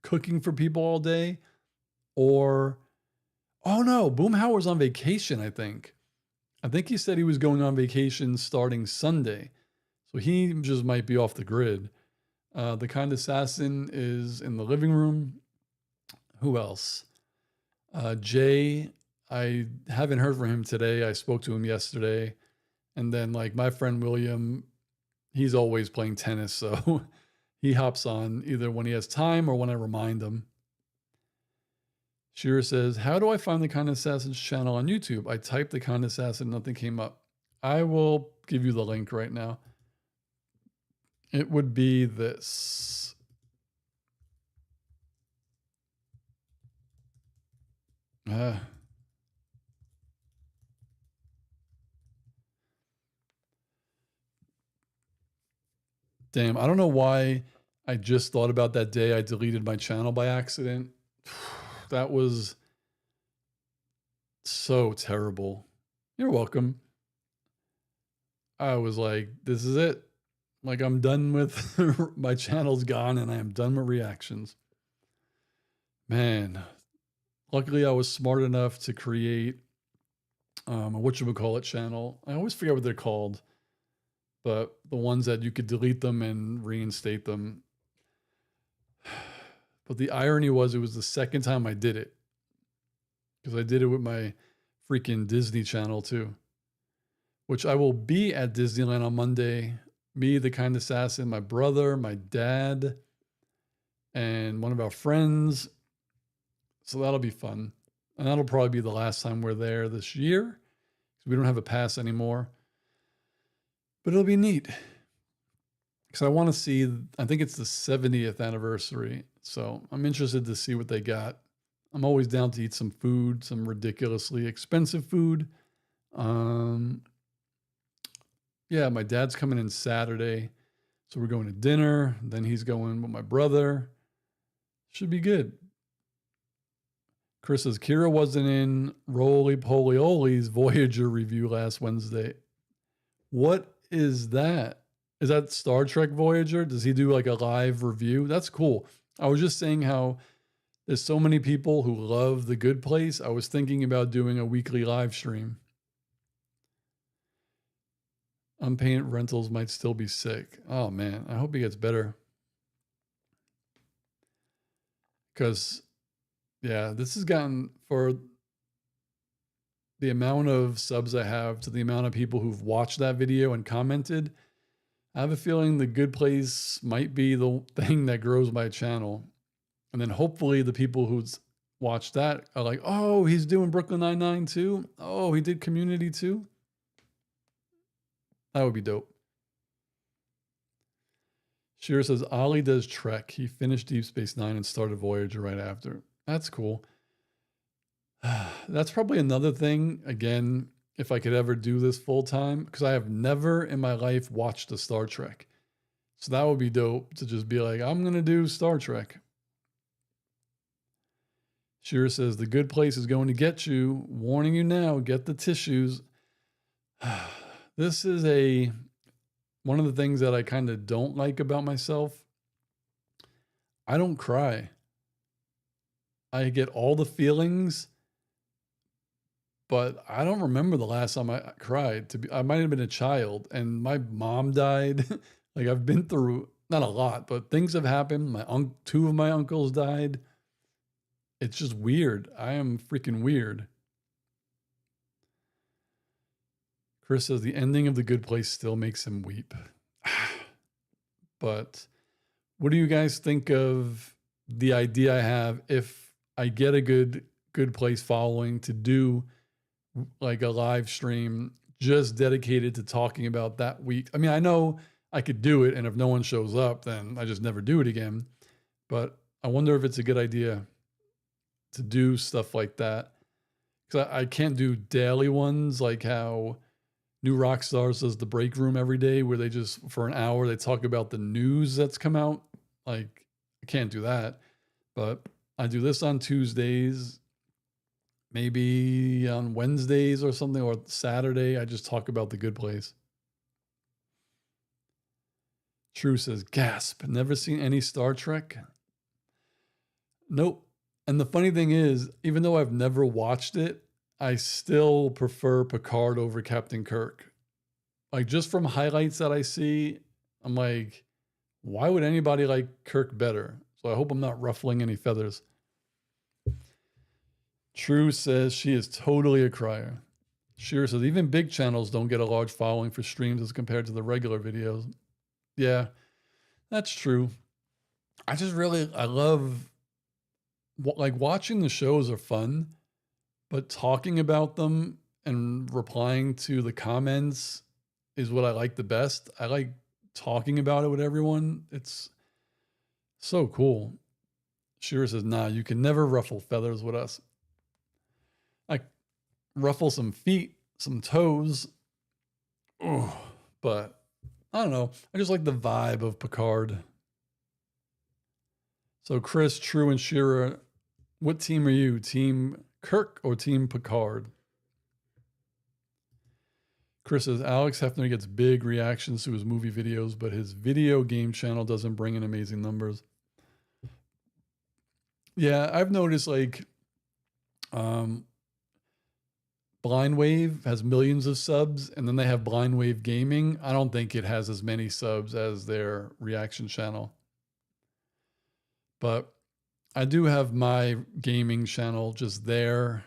cooking for people all day or, oh no, Boomhauer's on vacation, I think. I think he said he was going on vacation starting Sunday. So he just might be off the grid. The Kind Assassin is in the living room. Who else? Jay, I haven't heard from him today. I spoke to him yesterday. And then like my friend William, he's always playing tennis. So he hops on either when he has time or when I remind him. Shira says, how do I find the Kind Assassin's channel on YouTube? I typed the Kind Assassin, nothing came up. I will give you the link right now. It would be this. Damn, I don't know why I just thought about that day I deleted my channel by accident. That was so terrible. You're welcome. I was like, this is it. Like, I'm done with my channel's gone and I am done with reactions. Man, luckily I was smart enough to create a whatchamacallit channel. I always forget what they're called, but the ones that you could delete them and reinstate them. But the irony was it was the second time I did it, because I did it with my freaking Disney channel too, which I will be at Disneyland on Monday. Me, the Kind Assassin, my brother, my dad, and one of our friends. So that'll be fun. And that'll probably be the last time we're there this year, because we don't have a pass anymore. But it'll be neat, because I want to see, I think it's the 70th anniversary. So I'm interested to see what they got. I'm always down to eat some food, some ridiculously expensive food. Yeah, my dad's coming in Saturday. So we're going to dinner. Then he's going with my brother. Should be good. Chris says, Kira wasn't in Roly Poly Oly's Voyager review last Wednesday. What is that? Is that Star Trek Voyager? Does he do like a live review? That's cool. I was just saying how there's so many people who love The Good Place. I was thinking about doing a weekly live stream. Unpaid rentals might still be sick. Oh man, I hope he gets better. Because, yeah, this has gotten, for the amount of subs I have to the amount of people who've watched that video and commented, I have a feeling The Good Place might be the thing that grows my channel. And then hopefully the people who's watched that are like, oh, he's doing Brooklyn Nine-Nine too? Oh, he did Community too? That would be dope. Shira says, Ollie does Trek. He finished Deep Space Nine and started Voyager right after. That's cool. That's probably another thing. Again, if I could ever do this full time, because I have never in my life watched a Star Trek. So that would be dope to just be like, I'm going to do Star Trek. Shira says, the good place is going to get you. Warning you now, get the tissues. This is one of the things that I kind of don't like about myself. I don't cry. I get all the feelings, but I don't remember the last time I cried. I might have been a child, and my mom died. Like, I've been through, not a lot, but things have happened. Two of my uncles died. It's just weird. I am freaking weird. Chris says the ending of The Good Place still makes him weep. But what do you guys think of the idea I have if I get a Good Place following to do like a live stream just dedicated to talking about that week? I mean, I know I could do it, and if no one shows up, then I just never do it again. But I wonder if it's a good idea to do stuff like that. Because I can't do daily ones like how New Rockstars does the break room every day, where they just, for an hour, they talk about the news that's come out. Like, I can't do that. But I do this on Tuesdays, maybe on Wednesdays or something, or Saturday, I just talk about The Good Place. True says, gasp, never seen any Star Trek? Nope. And the funny thing is, even though I've never watched it, I still prefer Picard over Captain Kirk. Like, just from highlights that I see, I'm like, why would anybody like Kirk better? So I hope I'm not ruffling any feathers. True says she is totally a crier. Shira says even big channels don't get a large following for streams as compared to the regular videos. Yeah, that's true. I love, like, watching the shows are fun, but talking about them and replying to the comments is what I like the best. I like talking about it with everyone. It's so cool. Shira says, nah, you can never ruffle feathers with us. I ruffle some feet, some toes. Oh, but I don't know. I just like the vibe of Picard. So Chris, True, and Shira, what team are you? Team Kirk or Team Picard? Chris says Alex Hefner gets big reactions to his movie videos, but his video game channel doesn't bring in amazing numbers. Yeah, I've noticed, like, Blind Wave has millions of subs, and then they have Blind Wave Gaming. I don't think it has as many subs as their reaction channel. But I do have my gaming channel just there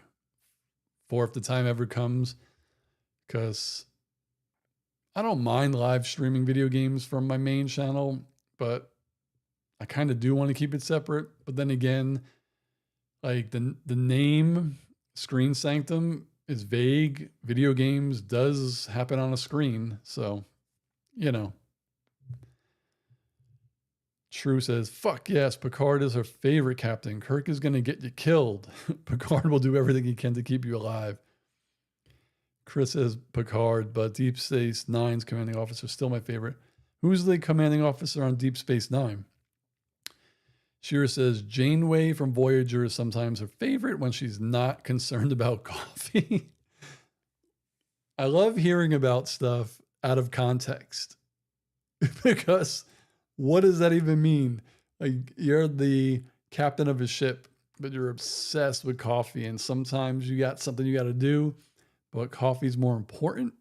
for if the time ever comes, because I don't mind live streaming video games from my main channel, but I kind of do want to keep it separate. But then again, like the name Screen Sanctum is vague. Video games does happen on a screen. So, you know. True says, fuck yes, Picard is her favorite captain. Kirk is going to get you killed. Picard will do everything he can to keep you alive. Chris says Picard, but Deep Space Nine's commanding officer is still my favorite. Who's the commanding officer on Deep Space Nine? Shira says Janeway from Voyager is sometimes her favorite when she's not concerned about coffee. I love hearing about stuff out of context because what does that even mean? Like, you're the captain of a ship, but you're obsessed with coffee, and sometimes you got something you got to do, but coffee's more important.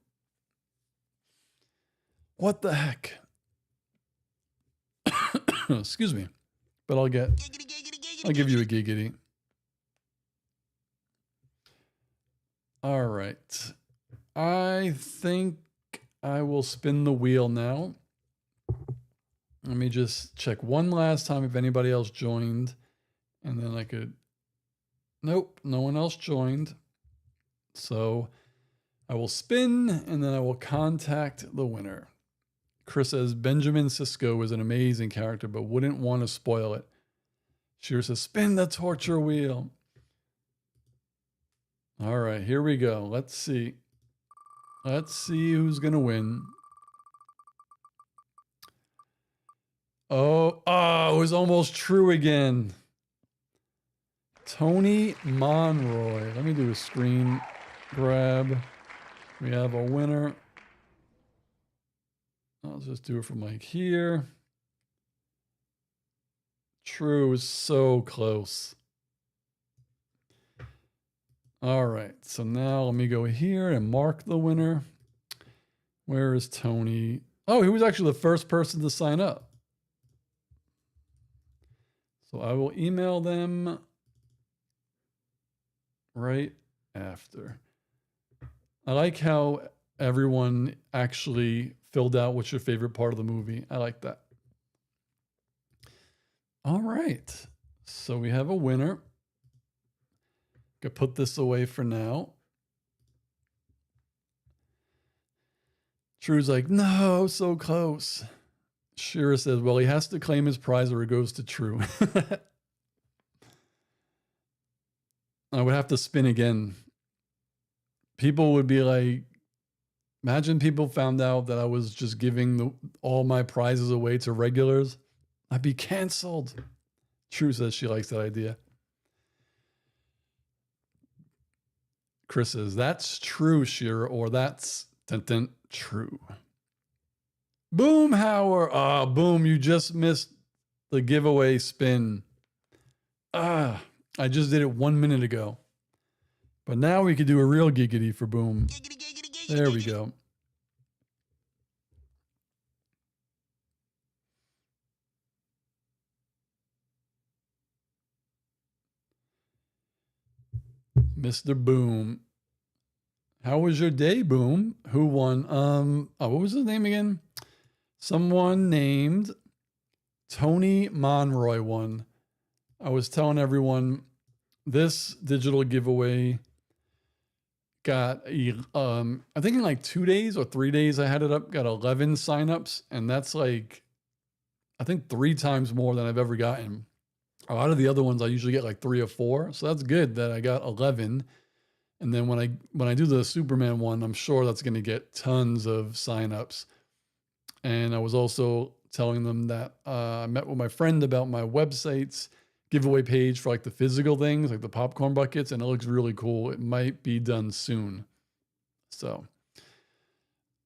What the heck? Excuse me. But I'll give you a giggity. All right. I think I will spin the wheel now. Let me just check one last time if anybody else joined. And then I could... Nope, no one else joined. So I will spin and then I will contact the winner. Chris says Benjamin Sisko is an amazing character, but wouldn't want to spoil it. Shira says, spin the torture wheel. All right, here we go. Let's see. Let's see who's going to win. Oh, it was almost true again. Tony Monroy. Let me do a screen grab. We have a winner. I'll just do it from like here. True is so close. All right, so now let me go here and mark the winner. Where is Tony? Oh, he was actually the first person to sign up. So I will email them right after. I like how everyone actually filled out what's your favorite part of the movie. I like that. All right. So we have a winner. Could put this away for now. True's like, no, so close. Shira says, well, he has to claim his prize or it goes to True. I would have to spin again. People would be like, imagine people found out that I was just giving all my prizes away to regulars. I'd be canceled. True says she likes that idea. Chris says, that's true, Shira, or that's true. Boomhauer. Oh, boom, you just missed the giveaway spin. I just did it 1 minute ago. But now we could do a real giggity for Boom. There we go. Mr. Boom. How was your day, Boom? Who won? What was his name again? Someone named Tony Monroy won. I was telling everyone this digital giveaway got I think in like 2 days or 3 days I had it up, got 11 signups, and that's like I think 3 times more than I've ever gotten. A lot of the other ones I usually get like 3 or 4, so that's good that I got 11. And then when I do the Superman one, I'm sure that's going to get tons of signups. And I was also telling them that I met with my friend about my website's giveaway page for like the physical things, like the popcorn buckets, and it looks really cool. It might be done soon. So,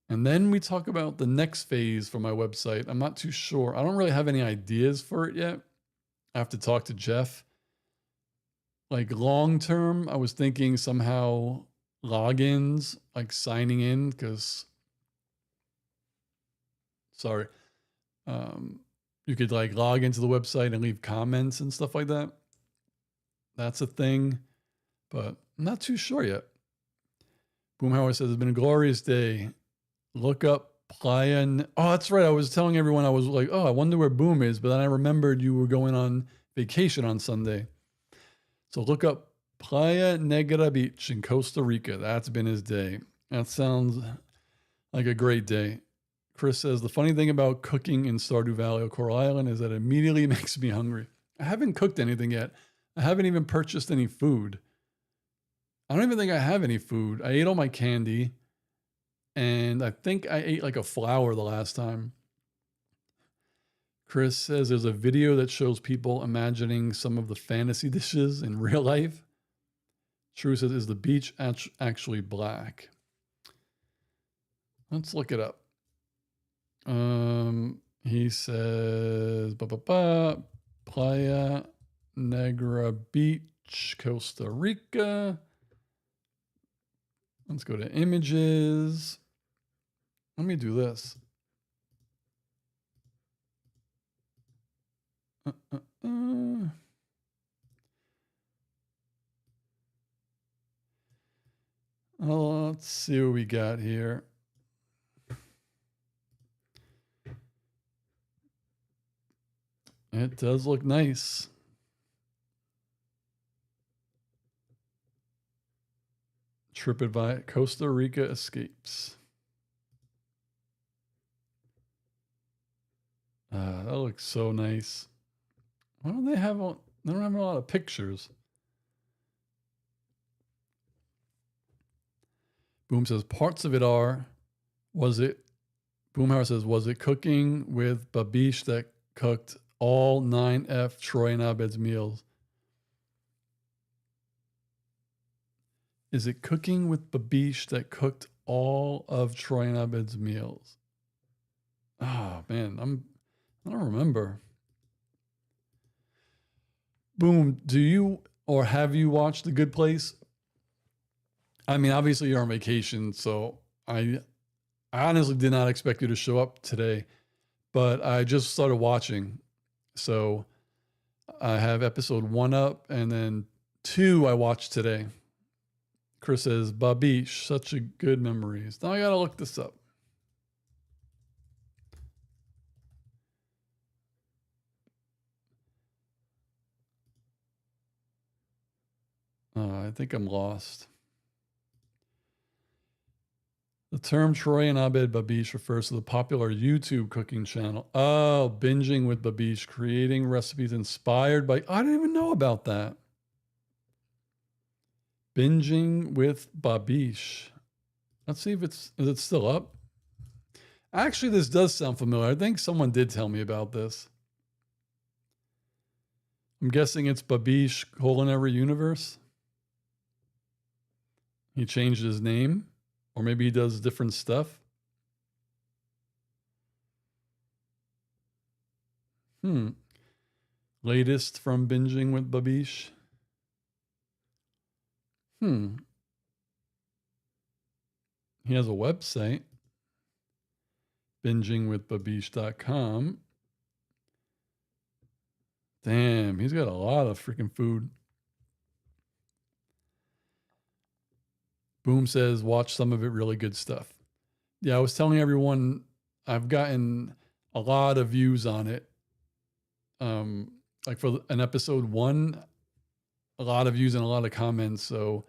and then we talk about the next phase for my website. I'm not too sure. I don't really have any ideas for it yet. I have to talk to Jeff. Like long term, I was thinking somehow logins, like signing in, because you could like log into the website and leave comments and stuff like that. That's a thing, but I'm not too sure yet. Boomhauer says, it's been a glorious day. Look up Playa. Oh, that's right. I was telling everyone, I was like, oh, I wonder where Boom is. But then I remembered you were going on vacation on Sunday. So look up Playa Negra Beach in Costa Rica. That's been his day. That sounds like a great day. Chris says, the funny thing about cooking in Stardew Valley or Coral Island is that it immediately makes me hungry. I haven't cooked anything yet. I haven't even purchased any food. I don't even think I have any food. I ate all my candy. And I think I ate like a flower the last time. Chris says there's a video that shows people imagining some of the fantasy dishes in real life. True says, is the beach actually black? Let's look it up. He says, Playa Negra Beach, Costa Rica. Let's go to images. Let me do this. Oh, let's see what we got here. It does look nice. TripAdvisor, Costa Rica escapes. That looks so nice. Why don't they have they don't have a lot of pictures. Boom says parts of it are. Was it? Boomhauer says, was it cooking with Babish that cooked all 9F Troy and Abed's meals? Is it cooking with Babish that cooked all of Troy and Abed's meals? Oh man, I don't remember. Boom, do you or have you watched The Good Place? I mean, obviously you're on vacation, so I honestly did not expect you to show up today, but I just started watching. So I have episode 1 up, and then 2 I watched today. Chris says, Babish, such a good memories. Now I gotta look this up. I think I'm lost. The term Troy and Abed Babish refers to the popular YouTube cooking channel. Oh, Binging with Babish, creating recipes inspired by... I didn't even know about that. Binging with Babish. Let's see if is it still up? Actually, this does sound familiar. I think someone did tell me about this. I'm guessing it's Babish Culinary Universe. He changed his name. Or maybe he does different stuff. Latest from Binging with Babish. He has a website. Bingingwithbabish.com. Damn, he's got a lot of freaking food. Boom says, watch some of it, really good stuff. Yeah, I was telling everyone I've gotten a lot of views on it. Like for an episode 1, a lot of views and a lot of comments. So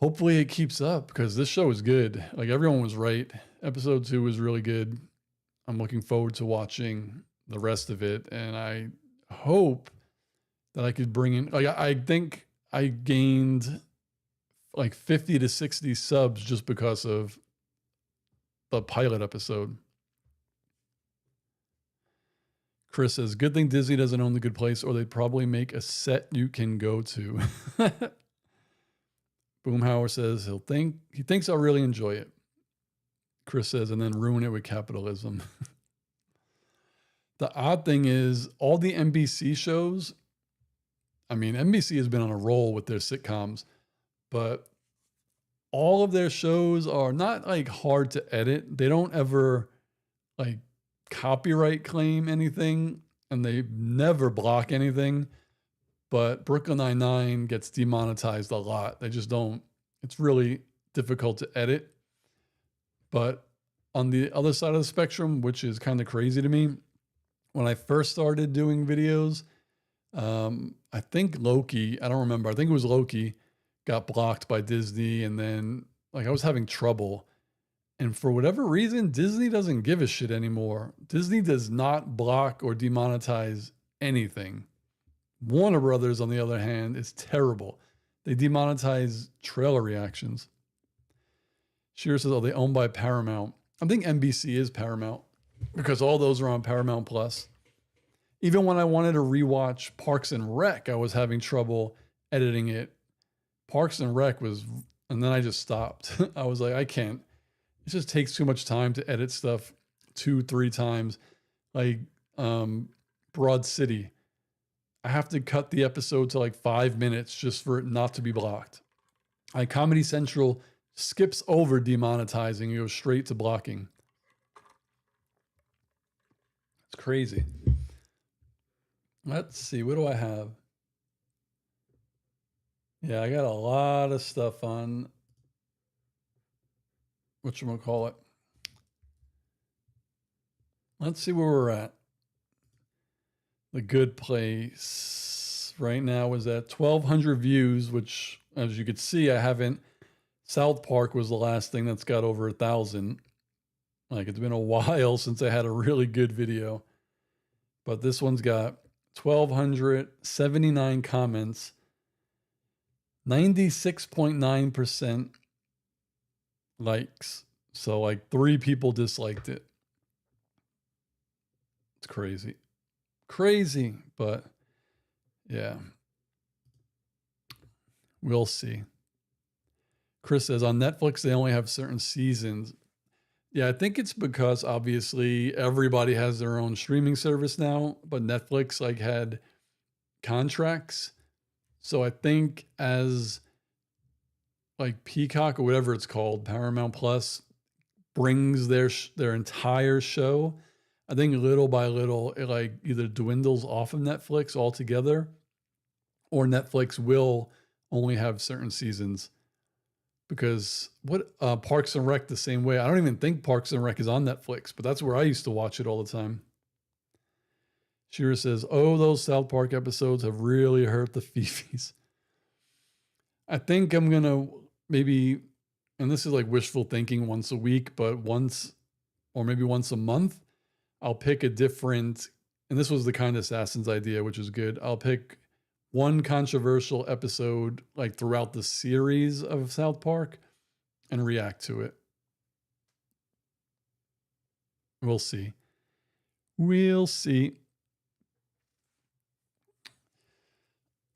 hopefully it keeps up because this show is good. Like everyone was right. Episode 2 was really good. I'm looking forward to watching the rest of it. And I hope that I could bring in, like, I think I gained like 50 to 60 subs just because of the pilot episode. Chris says, good thing Disney doesn't own The Good Place or they'd probably make a set you can go to. Boomhauer says he thinks I'll really enjoy it. Chris says, and then ruin it with capitalism. The odd thing is all the NBC shows, I mean, NBC has been on a roll with their sitcoms, but all of their shows are not like hard to edit. They don't ever like copyright claim anything and they never block anything. But Brooklyn Nine-Nine gets demonetized a lot. They just don't. It's really difficult to edit. But on the other side of the spectrum, which is kind of crazy to me, when I first started doing videos, I think Loki, I don't remember, I think it was Loki, got blocked by Disney, and then like I was having trouble. And for whatever reason, Disney doesn't give a shit anymore. Disney does not block or demonetize anything. Warner Brothers, on the other hand, is terrible. They demonetize trailer reactions. Shearer says, oh, they owned by Paramount. I think NBC is Paramount because all those are on Paramount Plus. Even when I wanted to rewatch Parks and Rec, I was having trouble editing it. Parks and Rec was, and then I just stopped. I was like, I can't. It just takes too much time to edit stuff 2-3 times. Like Broad City. I have to cut the episode to like 5 minutes just for it not to be blocked. Like Comedy Central skips over demonetizing and goes straight to blocking. It's crazy. Let's see. What do I have? Yeah, I got a lot of stuff on whatchamacallit. Let's see where we're at. The Good Place right now is at 1,200 views, which, as you could see, I haven't. South Park was the last thing that's got over 1,000. Like, it's been a while since I had a really good video. But this one's got 1,279 comments, 96.9% likes. So like 3 people disliked it. It's crazy. Crazy, but yeah. We'll see. Chris says on Netflix, they only have certain seasons. Yeah, I think it's because obviously everybody has their own streaming service now, but Netflix like had contracts. So I think as like Peacock or whatever it's called, Paramount Plus brings their entire show, I think little by little it like either dwindles off of Netflix altogether, or Netflix will only have certain seasons. Because Parks and Rec the same way. I don't even think Parks and Rec is on Netflix, but that's where I used to watch it all the time. Shira says, "Oh, those South Park episodes have really hurt the Fifis." I think I'm gonna maybe, and this is like wishful thinking, once a week, but once or maybe once a month, I'll pick a different. And this was the Kind Assassins idea, which is good. I'll pick one controversial episode like throughout the series of South Park and react to it. We'll see. We'll see.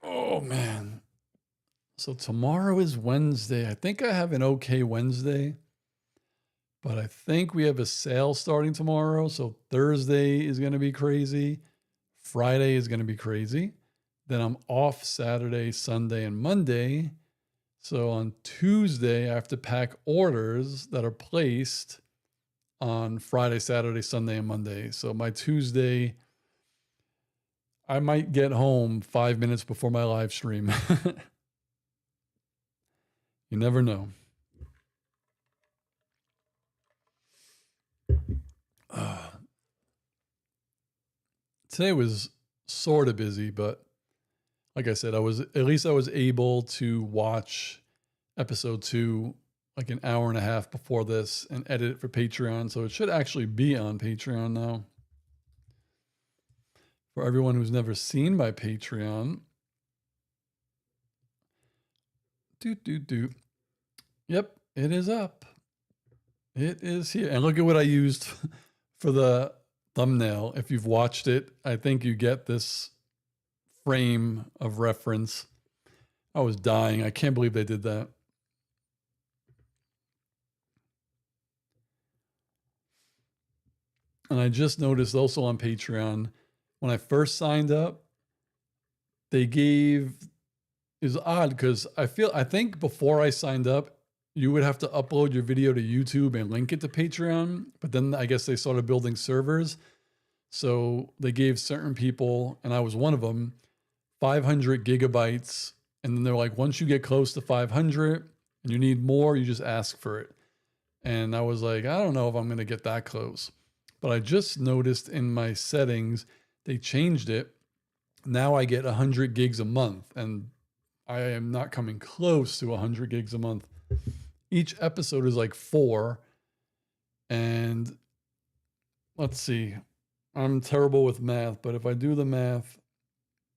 Oh man. So tomorrow is Wednesday. I think I have an okay Wednesday, but I think we have a sale starting tomorrow. So Thursday is going to be crazy. Friday is going to be crazy. Then I'm off Saturday, Sunday, and Monday. So on Tuesday, I have to pack orders that are placed on Friday, Saturday, Sunday, and Monday. So my Tuesday, I might get home 5 minutes before my live stream. You never know. Today was sort of busy, but like I said, I was able to watch episode 2 like an hour and a half before this and edit it for Patreon. So it should actually be on Patreon now. For everyone who's never seen my Patreon. Yep, it is up. It is here. And look at what I used for the thumbnail. If you've watched it, I think you get this frame of reference. I was dying. I can't believe they did that. And I just noticed also on Patreon, when I first signed up, they gave, is odd because I think before I signed up, you would have to upload your video to YouTube and link it to Patreon. But then I guess they started building servers. So they gave certain people, and I was one of them, 500 gigabytes. And then they're like, once you get close to 500 and you need more, you just ask for it. And I was like, I don't know if I'm going to get that close. But I just noticed in my settings, they changed it. Now I get 100 gigs a month, and I am not coming close to 100 gigs a month. Each episode is like 4. And let's see, I'm terrible with math, but if I do the math,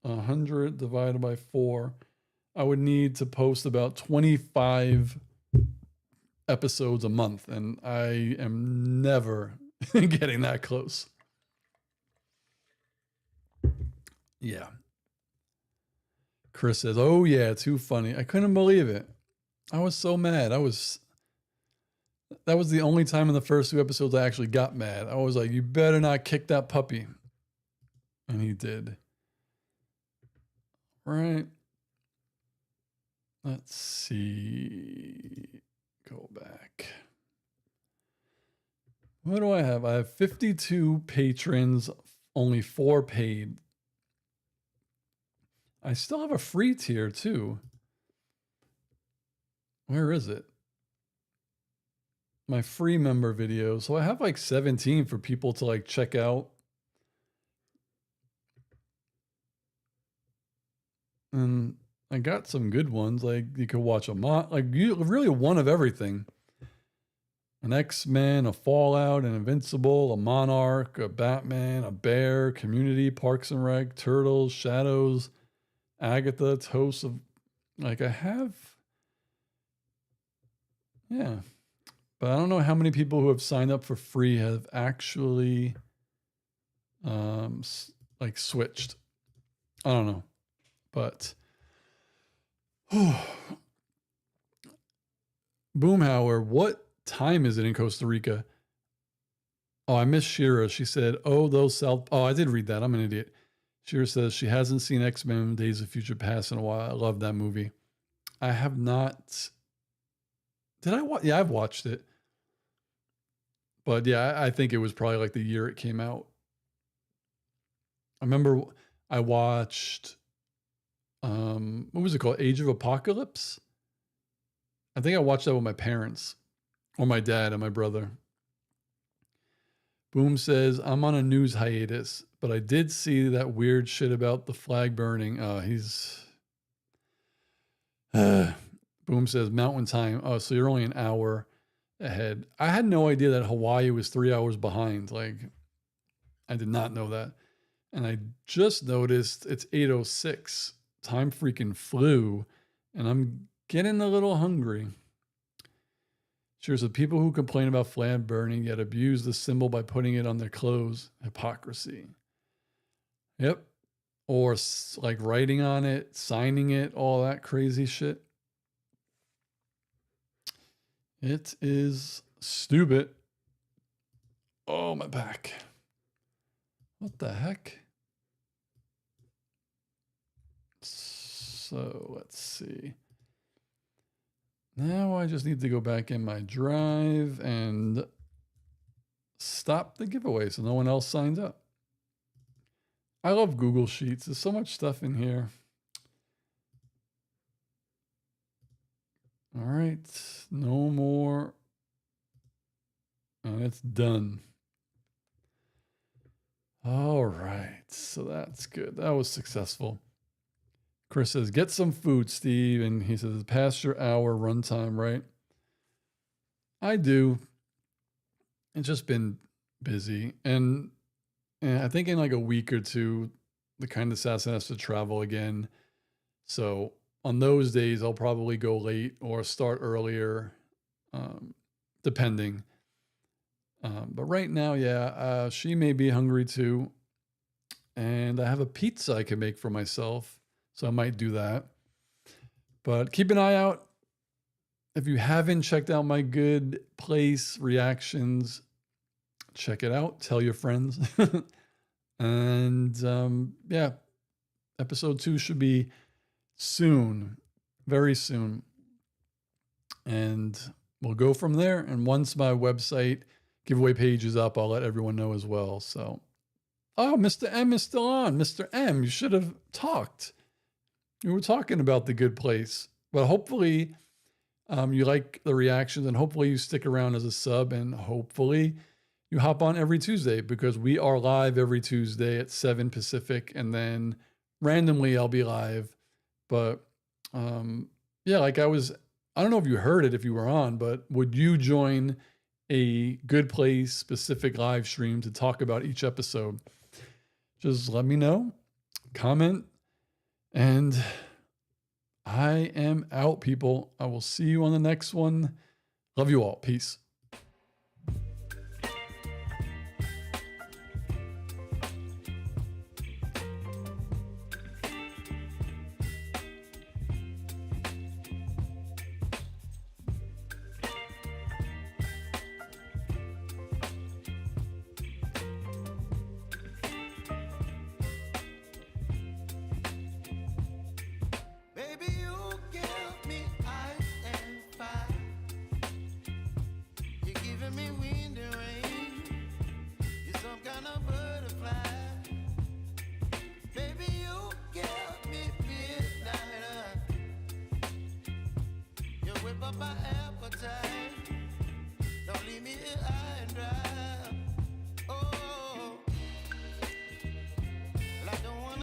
100 divided by 4, I would need to post about 25 episodes a month. And I am never getting that close. Yeah. Chris says, "Oh yeah, too funny." I couldn't believe it. I was so mad. That was the only time in the first 2 episodes I actually got mad. I was like, you better not kick that puppy. And he did. Right. Let's see. Go back. What do I have? I have 52 patrons, only 4 paid. I still have a free tier too. Where is it? My free member videos. So I have like 17 for people to like check out. And I got some good ones. Like you could watch really one of everything. An X-Men, a Fallout, an Invincible, a Monarch, a Batman, a Bear, Community, Parks and Rec, Turtles, Shadows, Agatha, Toast of, like I have, yeah. But I don't know how many people who have signed up for free have actually like switched. I don't know. But Boomhauer, what time is it in Costa Rica? Oh, I miss Shira. She said, "Oh, those South." Oh, I did read that. I'm an idiot. Shira says she hasn't seen X-Men: Days of Future Past in a while. I love that movie. I have not. Did I watch? Yeah, I've watched it. But yeah, I think it was probably like the year it came out. I remember I watched, what was it called? Age of Apocalypse? I think I watched that with my parents or my dad and my brother. Boom says, I'm on a news hiatus, but I did see that weird shit about the flag burning. Boom says, Mountain Time. Oh, so you're only an hour ahead. I had no idea that Hawaii was 3 hours behind. Like, I did not know that. And I just noticed it's 8:06. Time freaking flew, and I'm getting a little hungry. Cheers to people who complain about flag burning yet abuse the symbol by putting it on their clothes. Hypocrisy. Yep. Or like writing on it, signing it, all that crazy shit. It is stupid. Oh, my back. What the heck? So let's see. Now I just need to go back in my drive and stop the giveaway so no one else signs up. I love Google Sheets. There's so much stuff in here. All right, no more. And it's done. All right, so that's good. That was successful. Chris says, get some food, Steve. And he says, past your hour runtime, right? I do. It's just been busy. And I think in like a week or two, the kind assassin has to travel again. So on those days, I'll probably go late or start earlier, depending. But right now, yeah, she may be hungry too. And I have a pizza I can make for myself. So I might do that. But keep an eye out. If you haven't checked out my Good Place reactions, check it out. Tell your friends. And yeah, episode 2 should be soon, very soon. And we'll go from there. And once my website giveaway page is up, I'll let everyone know as well. So, oh, Mr. M is still on. Mr. M, you should have talked. We were talking about The Good Place, but hopefully you like the reactions and hopefully you stick around as a sub and hopefully you hop on every Tuesday because we are live every Tuesday at 7 Pacific and then randomly I'll be live. But yeah, like I don't know if you heard it if you were on, but would you join a Good Place specific live stream to talk about each episode? Just let me know, comment. And I am out, people. I will see you on the next one. Love you all. Peace. Me wind